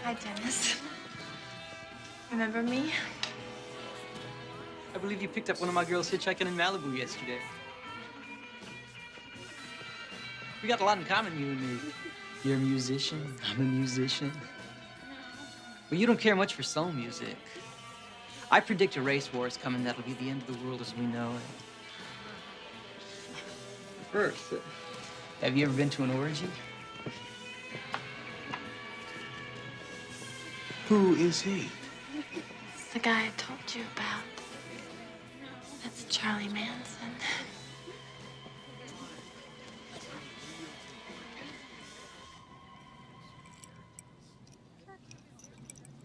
Hi, Dennis. Remember me? I believe you picked up one of my girls hitchhiking in Malibu yesterday. We got a lot in common, you and me. You're a musician, I'm a musician. But you don't care much for soul music. I predict a race war is coming that'll be the end of the world as we know it. First, have you ever been to an orgy? Who is he? It's the guy I told you about. That's Charlie Manson.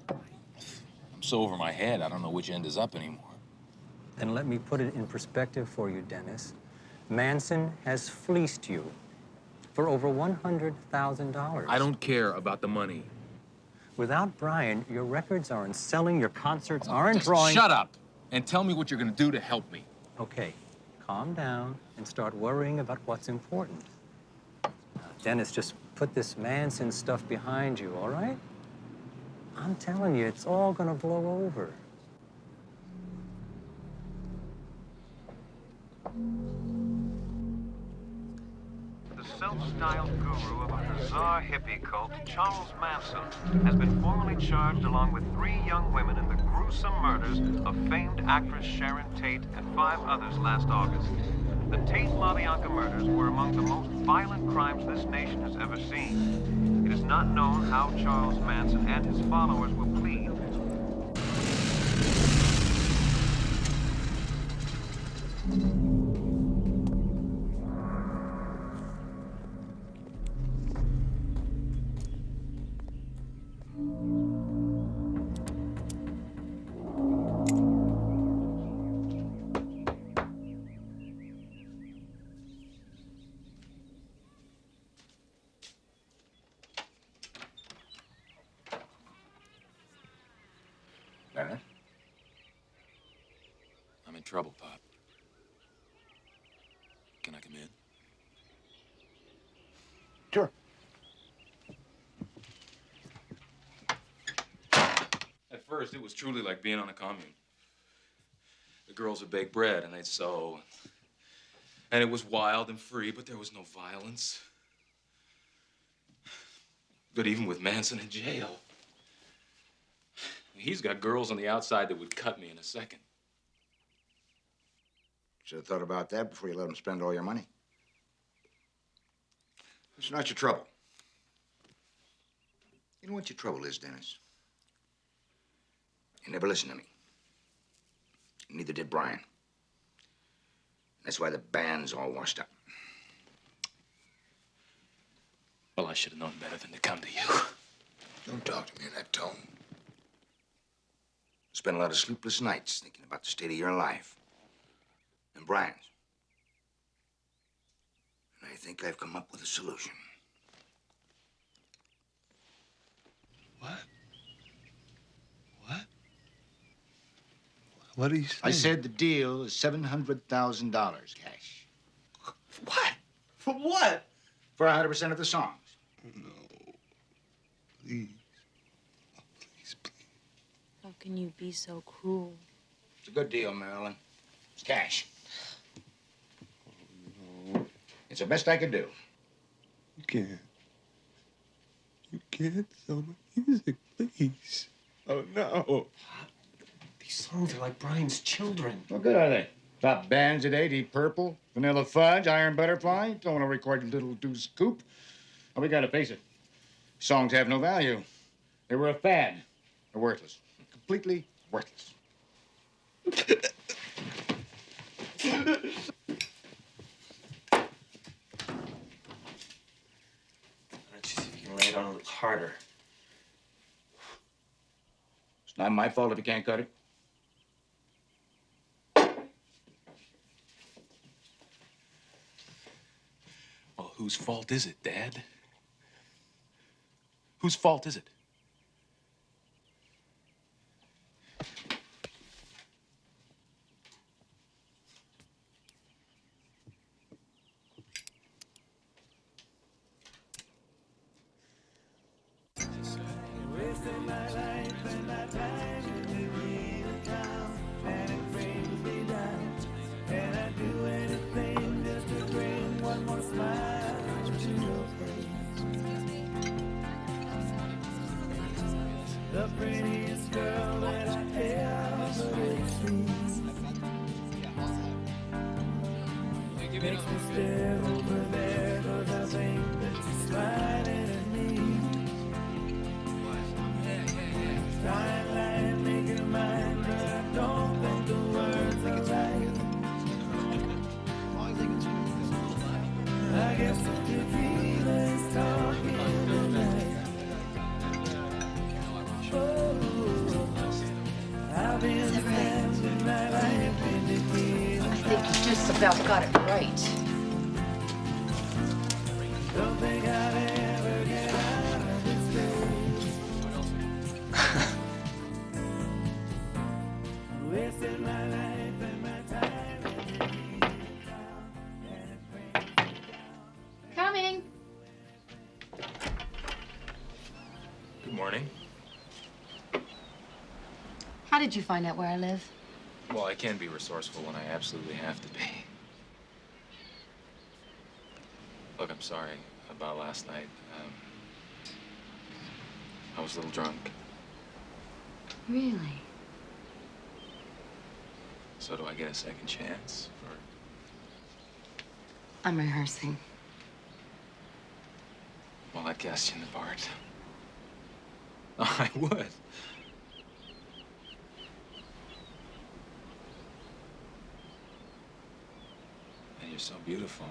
I'm so over my head, I don't know which end is up anymore. Then let me put it in perspective for you, Dennis. Manson has fleeced you for over $100,000. I don't care about the money. Without Brian, your records aren't selling, your concerts aren't Just drawing... shut up and tell me what you're gonna do to help me. Okay, calm down and start worrying about what's important. Now, Dennis, just put this Manson stuff behind you, all right? I'm telling you, it's all gonna blow over. The self-styled guru of a bizarre hippie cult, Charles Manson, has been formally charged along with 3 young women in the gruesome murders of famed actress Sharon Tate and 5 others last August. The Tate-LaBianca murders were among the most violent crimes this nation has ever seen. It is not known how Charles Manson and his followers will plead. Bennett? I'm in trouble, Pop. Can I come in? Sure. At first, it was truly like being on a commune. The girls would bake bread and they'd sew. And it was wild and free, but there was no violence. But even with Manson in jail, he's got girls on the outside that would cut me in a second. Should have thought about that before you let him spend all your money. It's not your trouble. You know what your trouble is, Dennis? You never listened to me. Neither did Brian. That's why the band's all washed up. Well, I should have known better than to come to you. Don't talk to me in that tone. Spent a lot of sleepless nights thinking about the state of your life. And Brian's. think I've come up with a solution. What are you saying? I said the deal is $700,000 cash. What? For what? For 100% of the songs. Please. How can you be so cruel? It's a good deal, Marilyn. It's cash. It's the best I could do. You can't. You can't sell my music, please. Oh, no. These songs are like Brian's children. What good are they? Top bands today, Deep Purple, Vanilla Fudge, Iron Butterfly. Don't want to record Little Deuce Coupe. Well, we gotta face it. Songs have no value. They were a fad. They're worthless. Completely worthless. Let's see if you can lay it on a little harder. It's not my fault if you can't cut it. Well, whose fault is it, Dad? Whose fault is it? The prettiest girl that I ever seen makes me stare over there 'cause I think that she's smiling at me. Trying to make her mine, but I don't think the words are right. I guess the tequila is talking tonight. I've been spending my life in tequila. I think you just about got it right. Don't think I'll ever get out of this place. Wasting my life and my time in tequila. Coming. Good morning. How did you find out where I live? Well, I can be resourceful when I absolutely have to be. Look, I'm sorry about last night. I was a little drunk. Really? So do I get a second chance? Or... I'm rehearsing. Well, I'd cast you in the part. Oh, I would. And you're so beautiful.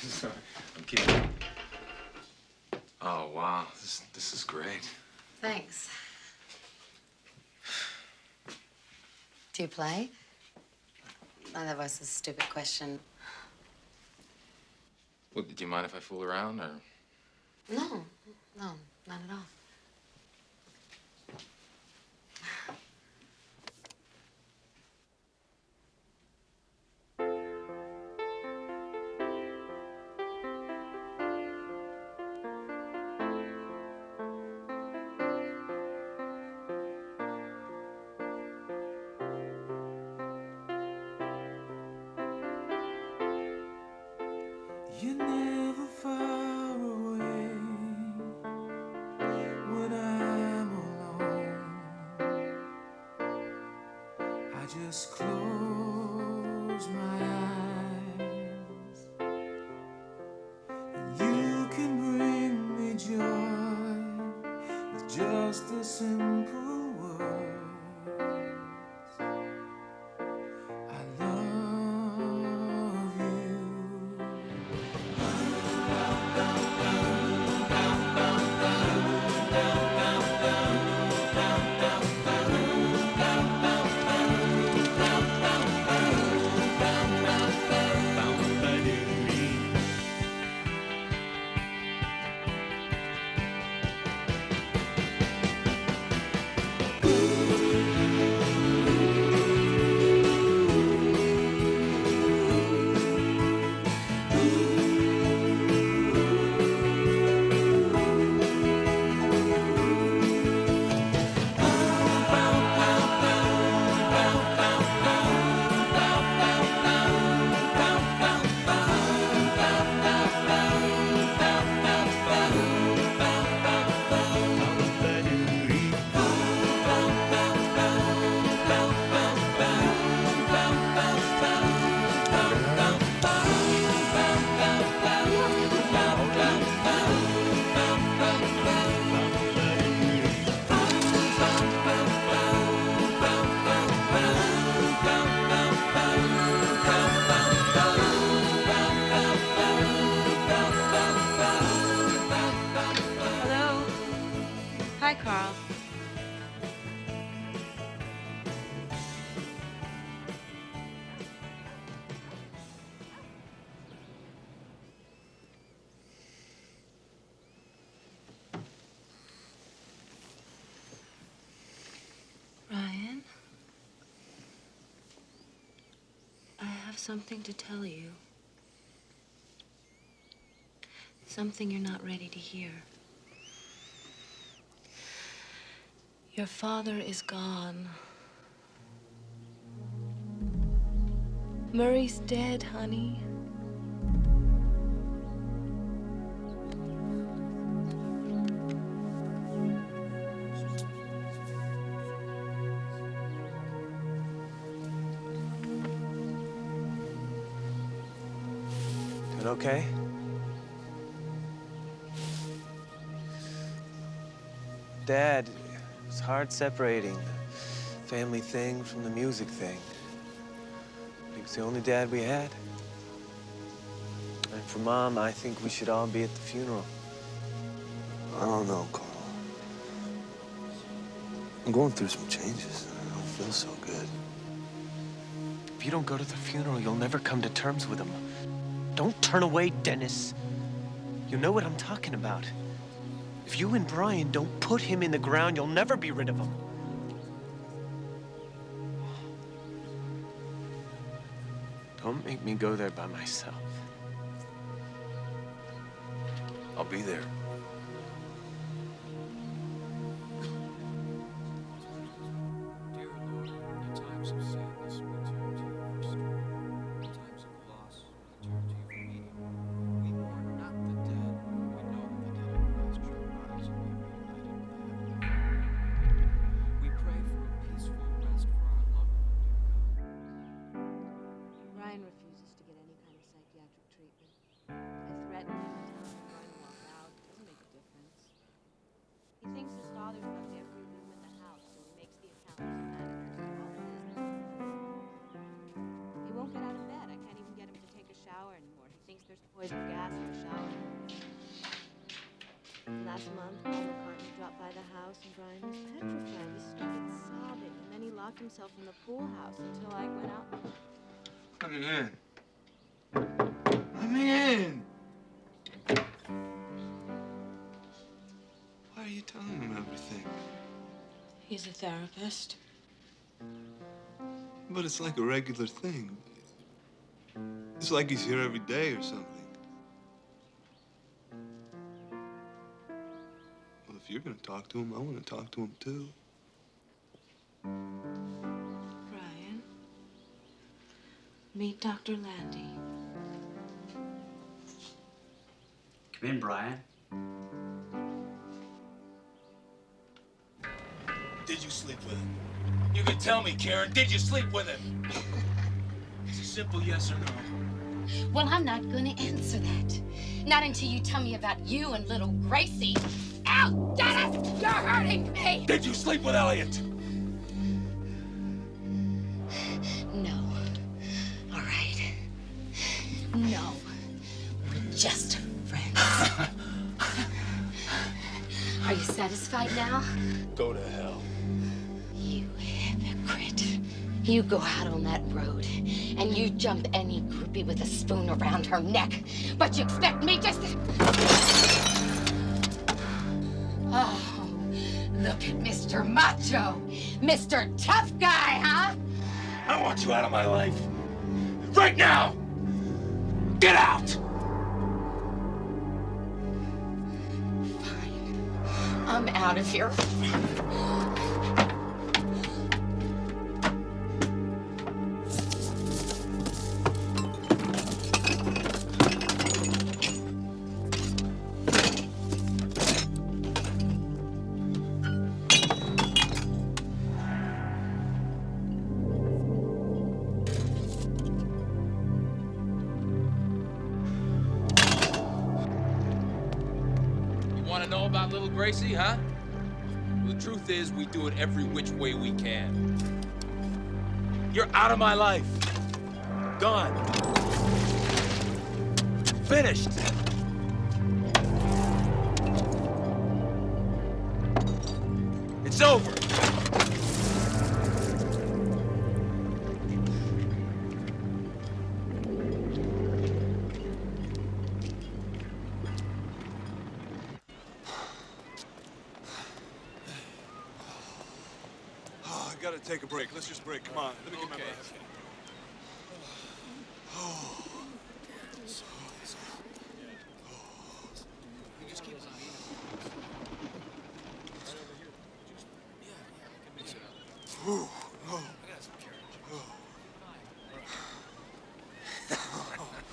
Sorry, I'm kidding. Oh, wow. This is great. Thanks. Do you play? Oh, that was a stupid question. Well, do you mind if I fool around, or? No, not at all. You're never far away when I'm alone. I just close my eyes, and you can bring me joy with just a simple word. I love you. have something to tell you. Something you're not ready to hear. Your father is gone. Murray's dead, honey. It okay? Dad, it's hard separating the family thing from the music thing. He was the only dad we had. And for Mom, I think we should all be at the funeral. I don't know, Carl. I'm going through some changes. I don't feel so good. If you don't go to the funeral, you'll never come to terms with him. Don't turn away, Dennis. You know what I'm talking about. If you and Brian don't put him in the ground, you'll never be rid of him. Don't make me go there by myself. I'll be there. Dear Lord, in times of sadness, we turn to you for strength. In times of loss, we turn to you for healing. We mourn not the dead, we know that the dead in Christ shall rise and be reunited with the heavenly Father. We pray for a peaceful rest for our loved one, dear God. Brian refuses to get any kind of psychiatric treatment. I threaten him and tell him I'm going to walk out. It doesn't make a difference. He thinks his father runs every room in the house, so he makes the accountants and managers do all the business. He won't get out of bed. I can't even get him to take a shower anymore. He thinks there's poison gas in the shower. Last month, Paul McCartney dropped by the house, and Brian was petrified. He started sobbing, and then he locked himself in the pool house until I went out. Let me in. Let me in. Why are you telling him everything? He's a therapist. But it's like a regular thing. It's like he's here every day or something. Well, if you're gonna talk to him, I want to talk to him too. Brian, meet Dr. Landy. Come in, Brian. Did you sleep with him? You can tell me, Karen. Did you sleep with him? It's a simple yes or no. Well, I'm not gonna answer that. Not until you tell me about you and little Gracie. Ow, Dennis! You're hurting me! Did you sleep with Elliot? No. All right. No. We're just friends. Are you satisfied now? Go to hell. You hypocrite. You go out on that road and you jump any groupie with a spoon around her neck. But you expect me just to... Oh, look at Mr. Macho. Mr. Tough Guy, huh? I want you out of my life. Right now! Get out! I'm out of here. Want to know about little Gracie, huh? Well, the truth is, we do it every which way we can. You're out of my life. Gone. Finished. It's over. Oh, I gotta take a break. Let's just break. Come on. Let me get my breath.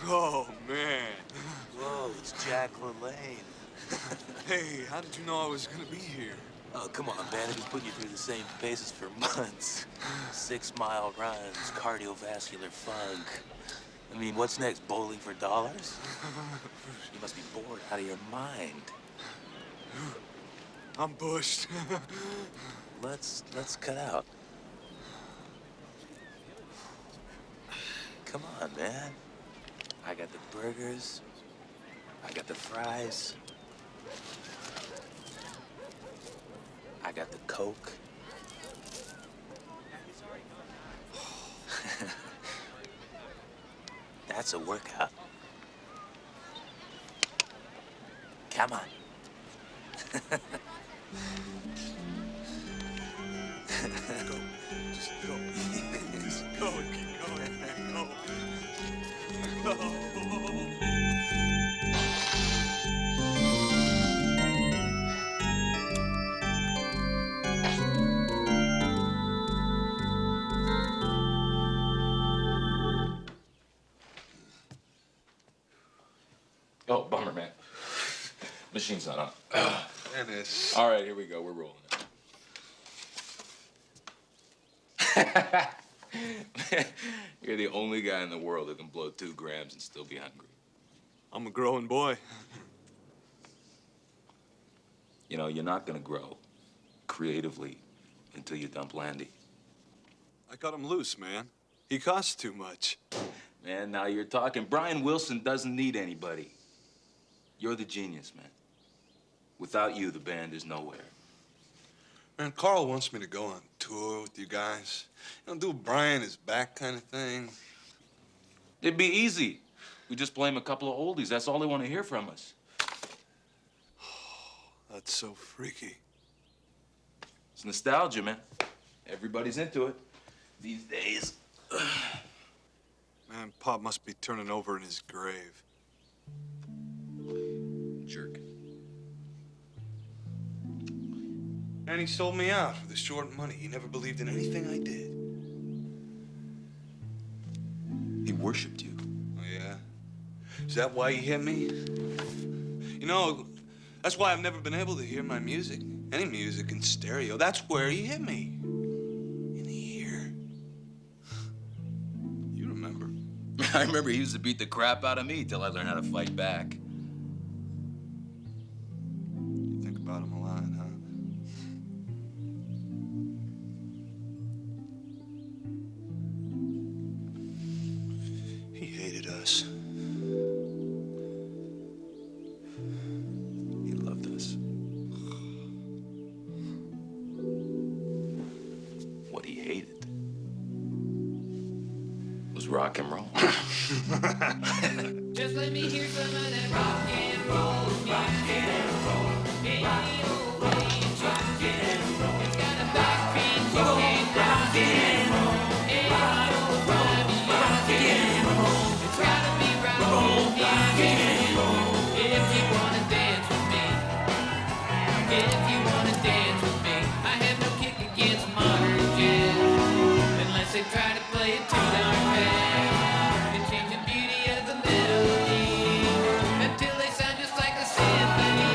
Oh, man. Whoa, it's Jack LaLanne. Hey, how did you know I was gonna be here? Oh, come on, man. I've been putting you through the same paces for months. 6-mile runs, cardiovascular funk. I mean, what's next? Bowling for dollars? You must be bored out of your mind. I'm bushed. Let's cut out. Come on, man. I got the burgers. I got the fries. I got the Coke. That's a workout. Come on. Go. Just go. Just go and keep going, man. Go. Go. Oh, bummer, man. Machine's not on. Dennis. All right, here we go. We're rolling. You're the only guy in the world who can blow 2 grams and still be hungry. I'm a growing boy. You know, you're not gonna grow creatively until you dump Landy. I cut him loose, man. He costs too much. Man, now you're talking. Brian Wilson doesn't need anybody. You're the genius, man. Without you, the band is nowhere. Man, Carl wants me to go on tour with you guys. You know, do Brian his back kind of thing. It'd be easy. We just play him a couple of oldies. That's all they want to hear from us. That's so freaky. It's nostalgia, man. Everybody's into it these days. Man, Pop must be turning over in his grave. Jerk. And he sold me out for the short money. He never believed in anything I did. He worshipped you. Oh, yeah? Is that why he hit me? You know, that's why I've never been able to hear my music, any music in stereo. That's where he hit me. In the ear. You remember? I remember he used to beat the crap out of me till I learned how to fight back. You think about him a lot, huh? He hated us. He loved us. What he hated was rock and roll. Just let me hear some of that rock and roll. Rock and roll. Any old way you rock and roll. It's got a backbeat, you can't rock and roll. Any old rhyme, you rock and roll. It's gotta be rock and roll. If you wanna dance with me, if you wanna dance with me, I have no kick against modern jazz, unless they try to play it too darn fast. Until they sound just like a symphony.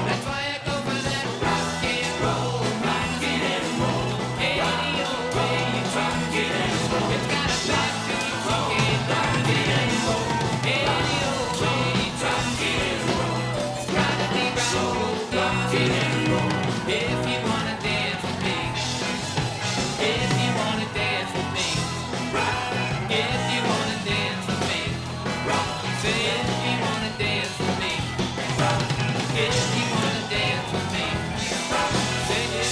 That's why I go for that rock and roll, rock and roll. Any old way you rock and roll. It's got a backbeat, you can't rock and roll. Any old way you rock and roll. It's gotta be rock and roll. If you wanna dance with me, if you wanna dance with me, if you wanna dance with me, say if you wanna dance with me, if you wanna dance with me, say it.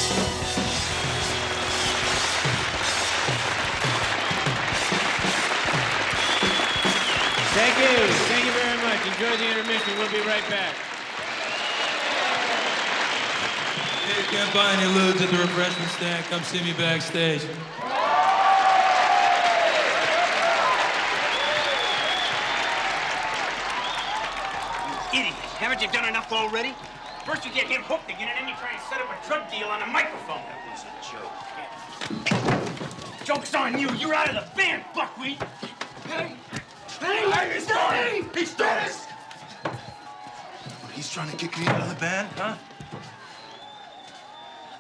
Thank you very much. Enjoy the intermission. We'll be right back. Hey, you can't buy any lewds at the refreshment stand. Come see me backstage. Idiot. Haven't you done enough already? First you get him hooked again, and then you try and set up a drug deal on a microphone. That was a joke. Joke's on you. You're out of the band, buckwheat. Hey! Hey! Trying to kick me out of the band, huh?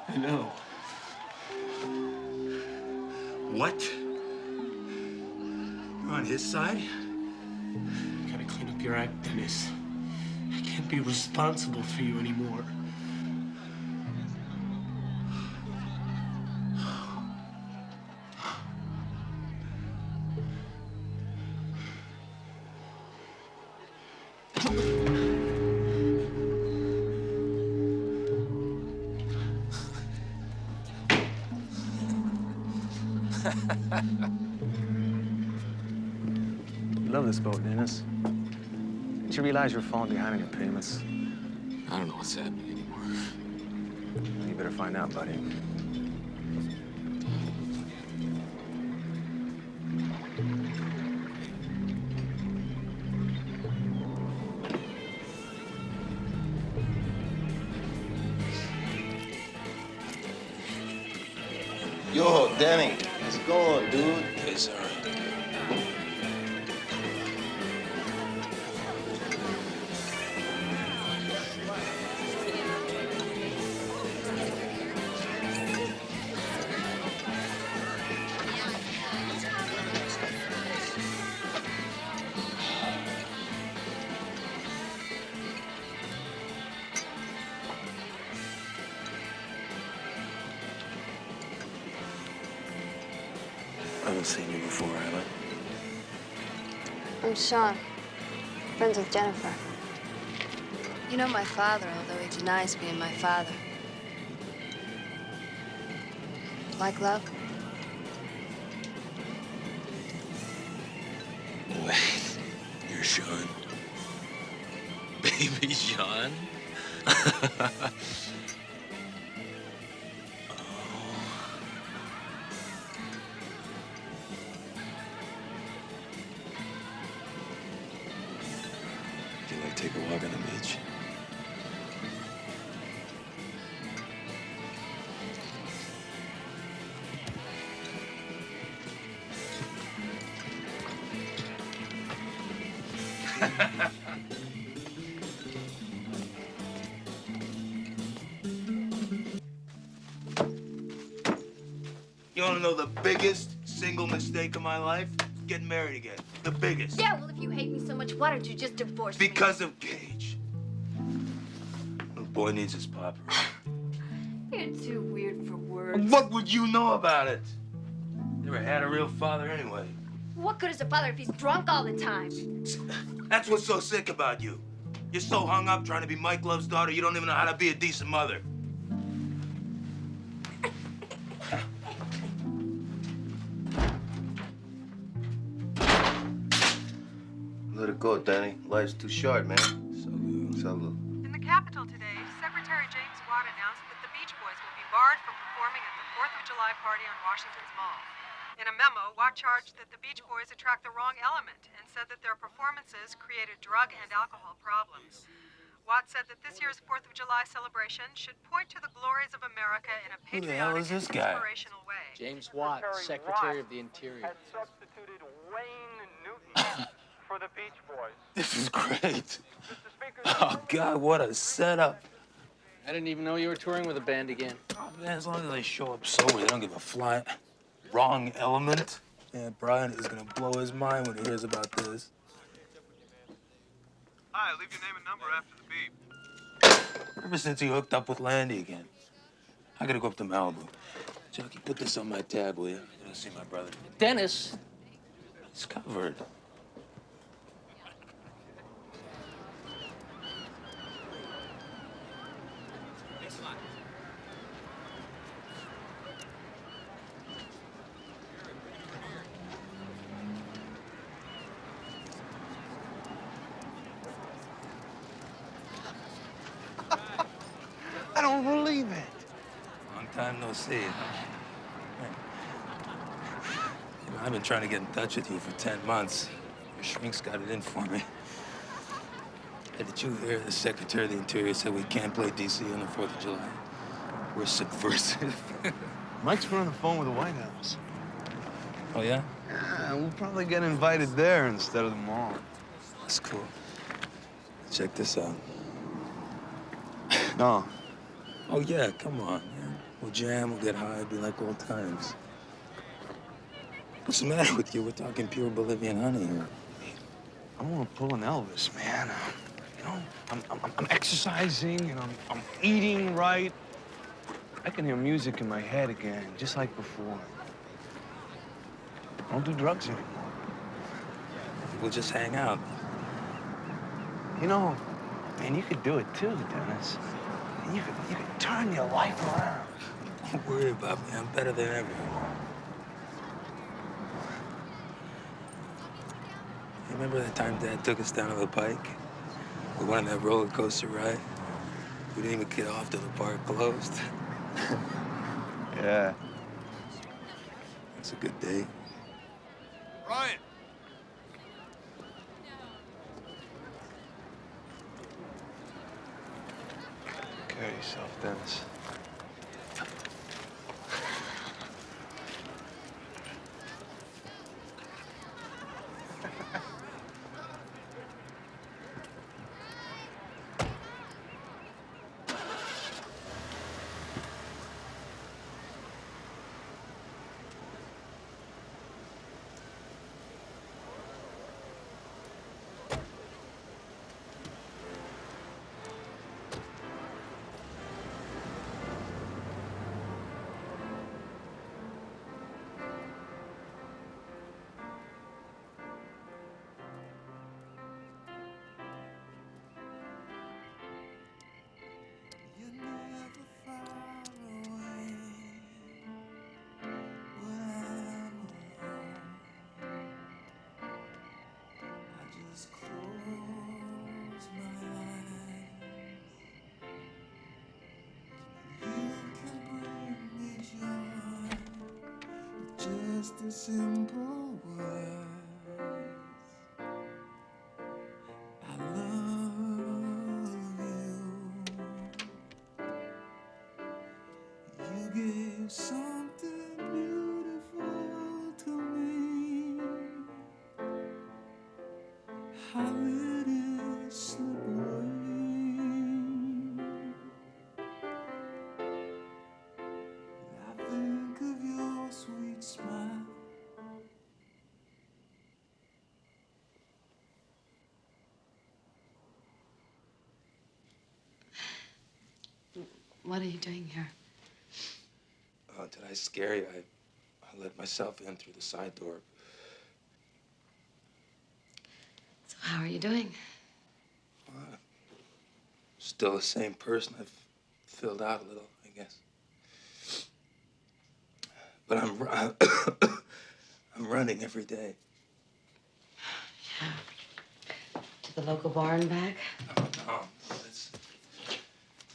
I know. What? You're on his side? You gotta clean up your act, Dennis. I can't be responsible for you anymore. You love this boat, Dennis. Didn't you realize you're falling behind on your payments? I don't know what's happening anymore. You better find out, buddy. Yo, Danny, how's it going, dude? It's all right. I haven't seen you before, have I? I'm Sean, friends with Jennifer. You know my father, although he denies being my father. Like love? Wait, you're Sean? Baby Sean? Do you like take a walk on the beach? You want to know the biggest single mistake of my life? Getting married again. The biggest. Yeah, well, if you hate me so much, why don't you just divorce me? Because of Gage. Little boy needs his papa. You're too weird for words. What would you know about it? Never had a real father anyway. What good is a father if he's drunk all the time? That's what's so sick about you. You're so hung up trying to be Mike Love's daughter, you don't even know how to be a decent mother. Let it go, Danny. Life's too short, man. Salud. In the Capitol today, Secretary James Watt announced that the Beach Boys will be barred from performing at the 4th of July party on Washington's Mall. In a memo, Watt charged that the Beach Boys attract the wrong element and said that their performances created drug and alcohol problems. Watt said that this year's 4th of July celebration should point to the glories of America in a Who the hell patriotic is this and guy? inspirational way. James Watt, Secretary of the Interior. Substituted Wayne Newton for the Beach Boys. This is great. Oh, God, what a setup. I didn't even know you were touring with a band again. Oh, man, as long as they show up sober, they don't give a flying. Wrong element. Yeah, Brian is gonna blow his mind when he hears about this. Hi, leave your name and number after the beep. Ever since he hooked up with Landy again, I gotta go up to Malibu. Jackie, put this on my tab, will you? I'm gonna see my brother. Dennis. It's covered. I don't believe it. Long time no see. You know, I've been trying to get in touch with you for 10 months. Your shrink's got it in for me. Hey, did you hear the Secretary of the Interior said we can't play D.C. on the 4th of July? We're subversive. Mike's been on the phone with the White House. Oh, yeah? Yeah, we'll probably get invited there instead of the mall. That's cool. Check this out. No. Oh, yeah, come on, man. We'll jam, we'll get high, be like old times. What's the matter with you? We're talking pure Bolivian honey here. I want to pull an Elvis, man. You know, I'm exercising and I'm eating right. I can hear music in my head again, just like before. I don't do drugs anymore. We'll just hang out. You know, man, you could do it too, Dennis. You could turn your life around. Don't worry about me. I'm better than ever. You remember that time Dad took us down to the Pike? We went on that roller coaster ride. We didn't even get off till the park closed. Yeah. That's a good day. Ryan. Carry yourself, Dennis. Just a simple word. I love you. You gave something beautiful to me. How did it slip away? I think of your sweet smile. What are you doing here? Oh, did I scare you? I let myself in through the side door. So how are you doing? Still the same person. I've filled out a little, I guess. But I'm running every day. Yeah. To the local bar and back? No,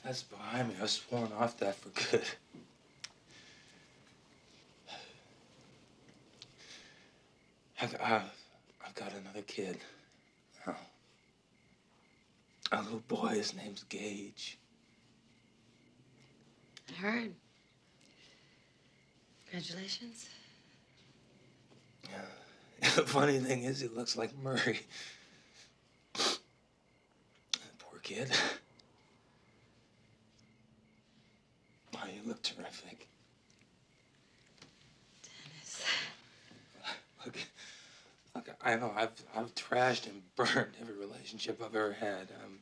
that's behind me. I've sworn off that for good. I've got another kid. Oh. A little boy, his name's Gage. I heard. Congratulations. Yeah. The funny thing is, he looks like Murray. Poor kid. Oh, you look terrific. Dennis. Look, I know I've trashed and burned every relationship I've ever had. And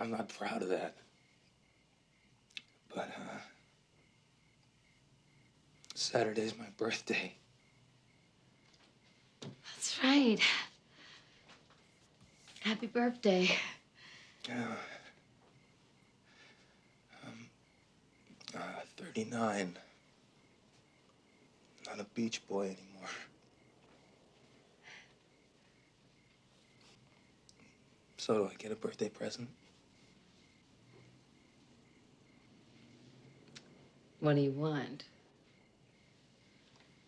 I'm not proud of that. But Saturday's my birthday. That's right. Happy birthday. Yeah. 39. Not a beach boy anymore. So do I get a birthday present? What do you want?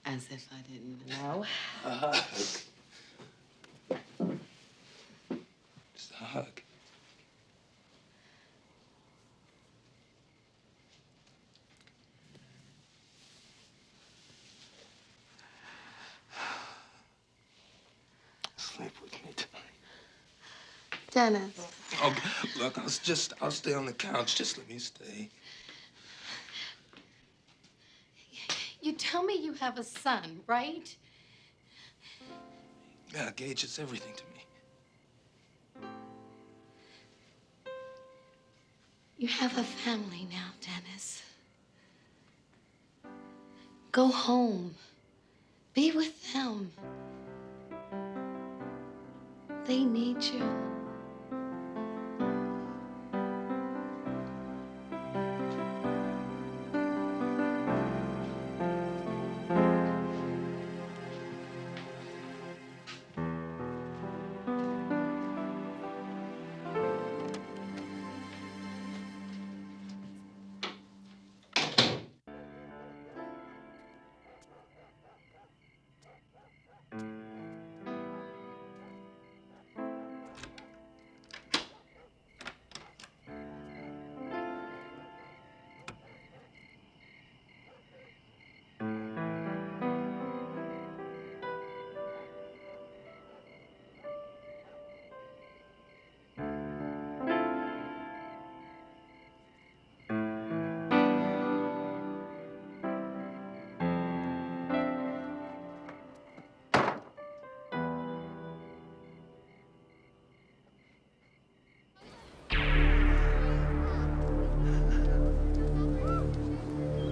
As if I didn't know. A hug. Just a hug. Sleep with me tonight. Dennis. Oh, look, I'll stay on the couch. Just let me stay. You tell me you have a son, right? Yeah, Gage, it's everything to me. You have a family now, Dennis. Go home. Be with them. They need you.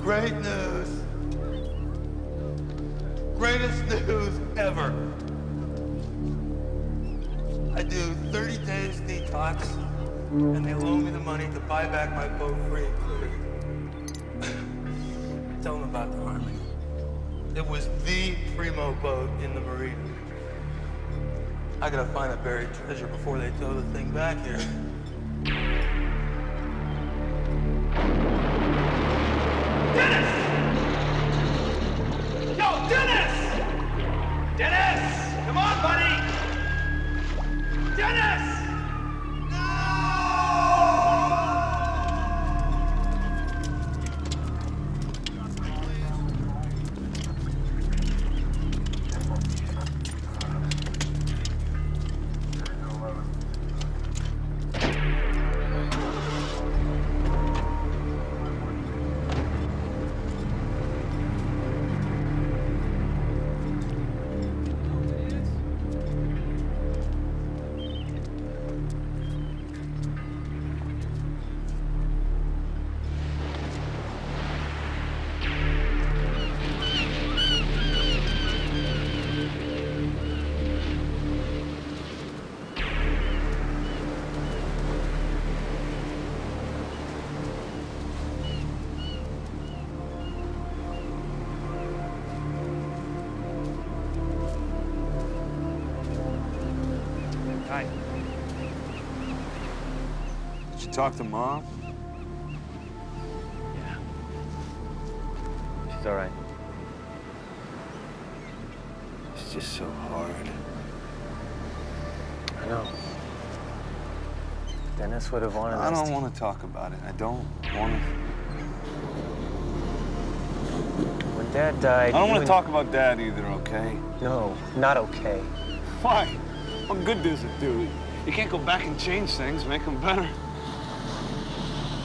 Great news. Greatest news ever. I do 30 days detox, and they loan me the money to buy back my boat free and clear. Tell them about the Harmony. It was the primo boat in the marina. I gotta find a buried treasure before they tow the thing back here. Yo, Dennis! Dennis! Come on, buddy! Dennis! Hi. Did you talk to Mom? Yeah. She's all right. It's just so hard. I know. Dennis would have wanted I us don't to... want to talk about it. I don't want to. When Dad died... I don't want to talk about Dad either, okay? No, not okay. Why? What good does it do? You can't go back and change things, make them better.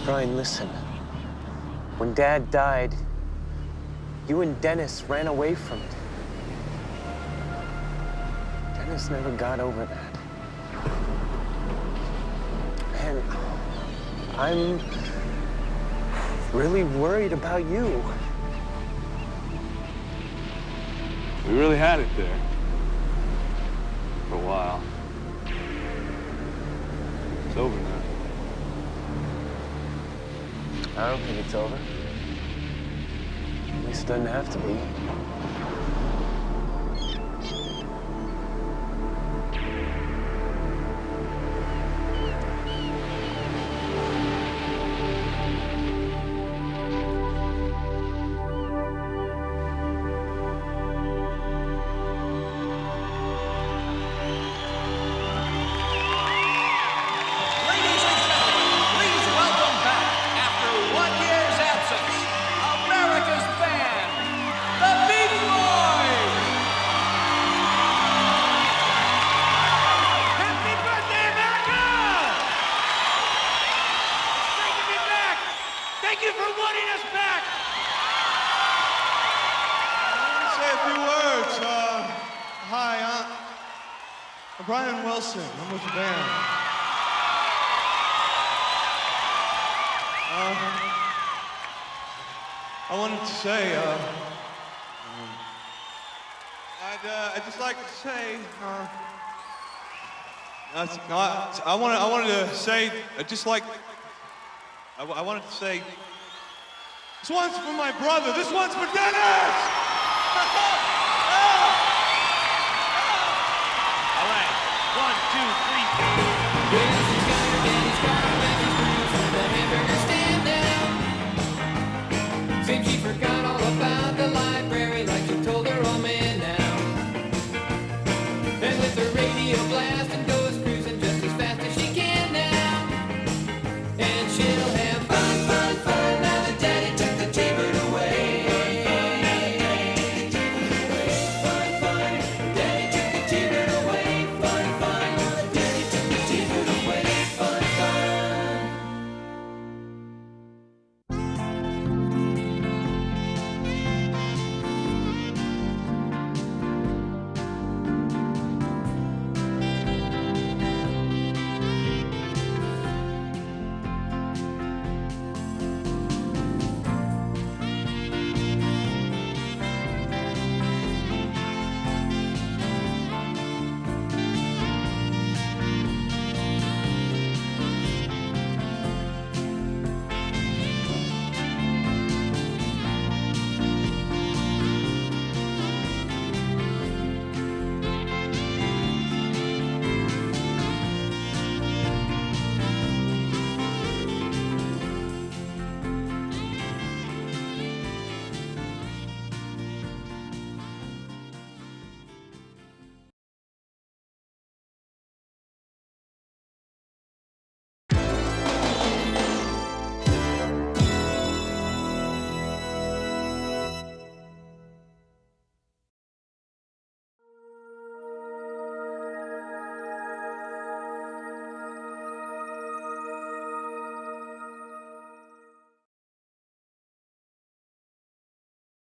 Brian, listen. When Dad died, you and Dennis ran away from it. Dennis never got over that. And I'm really worried about you. We really had it there. For a while. It's over now. I don't think it's over. At least it doesn't have to be. After 1 year's absence, America's band, the Brian Wilson, I'm with the band. I wanted to say, I'd just like to say, I wanted to say, I wanted to say, this one's for my brother, this one's for Dennis! All right, 1, 2, 3.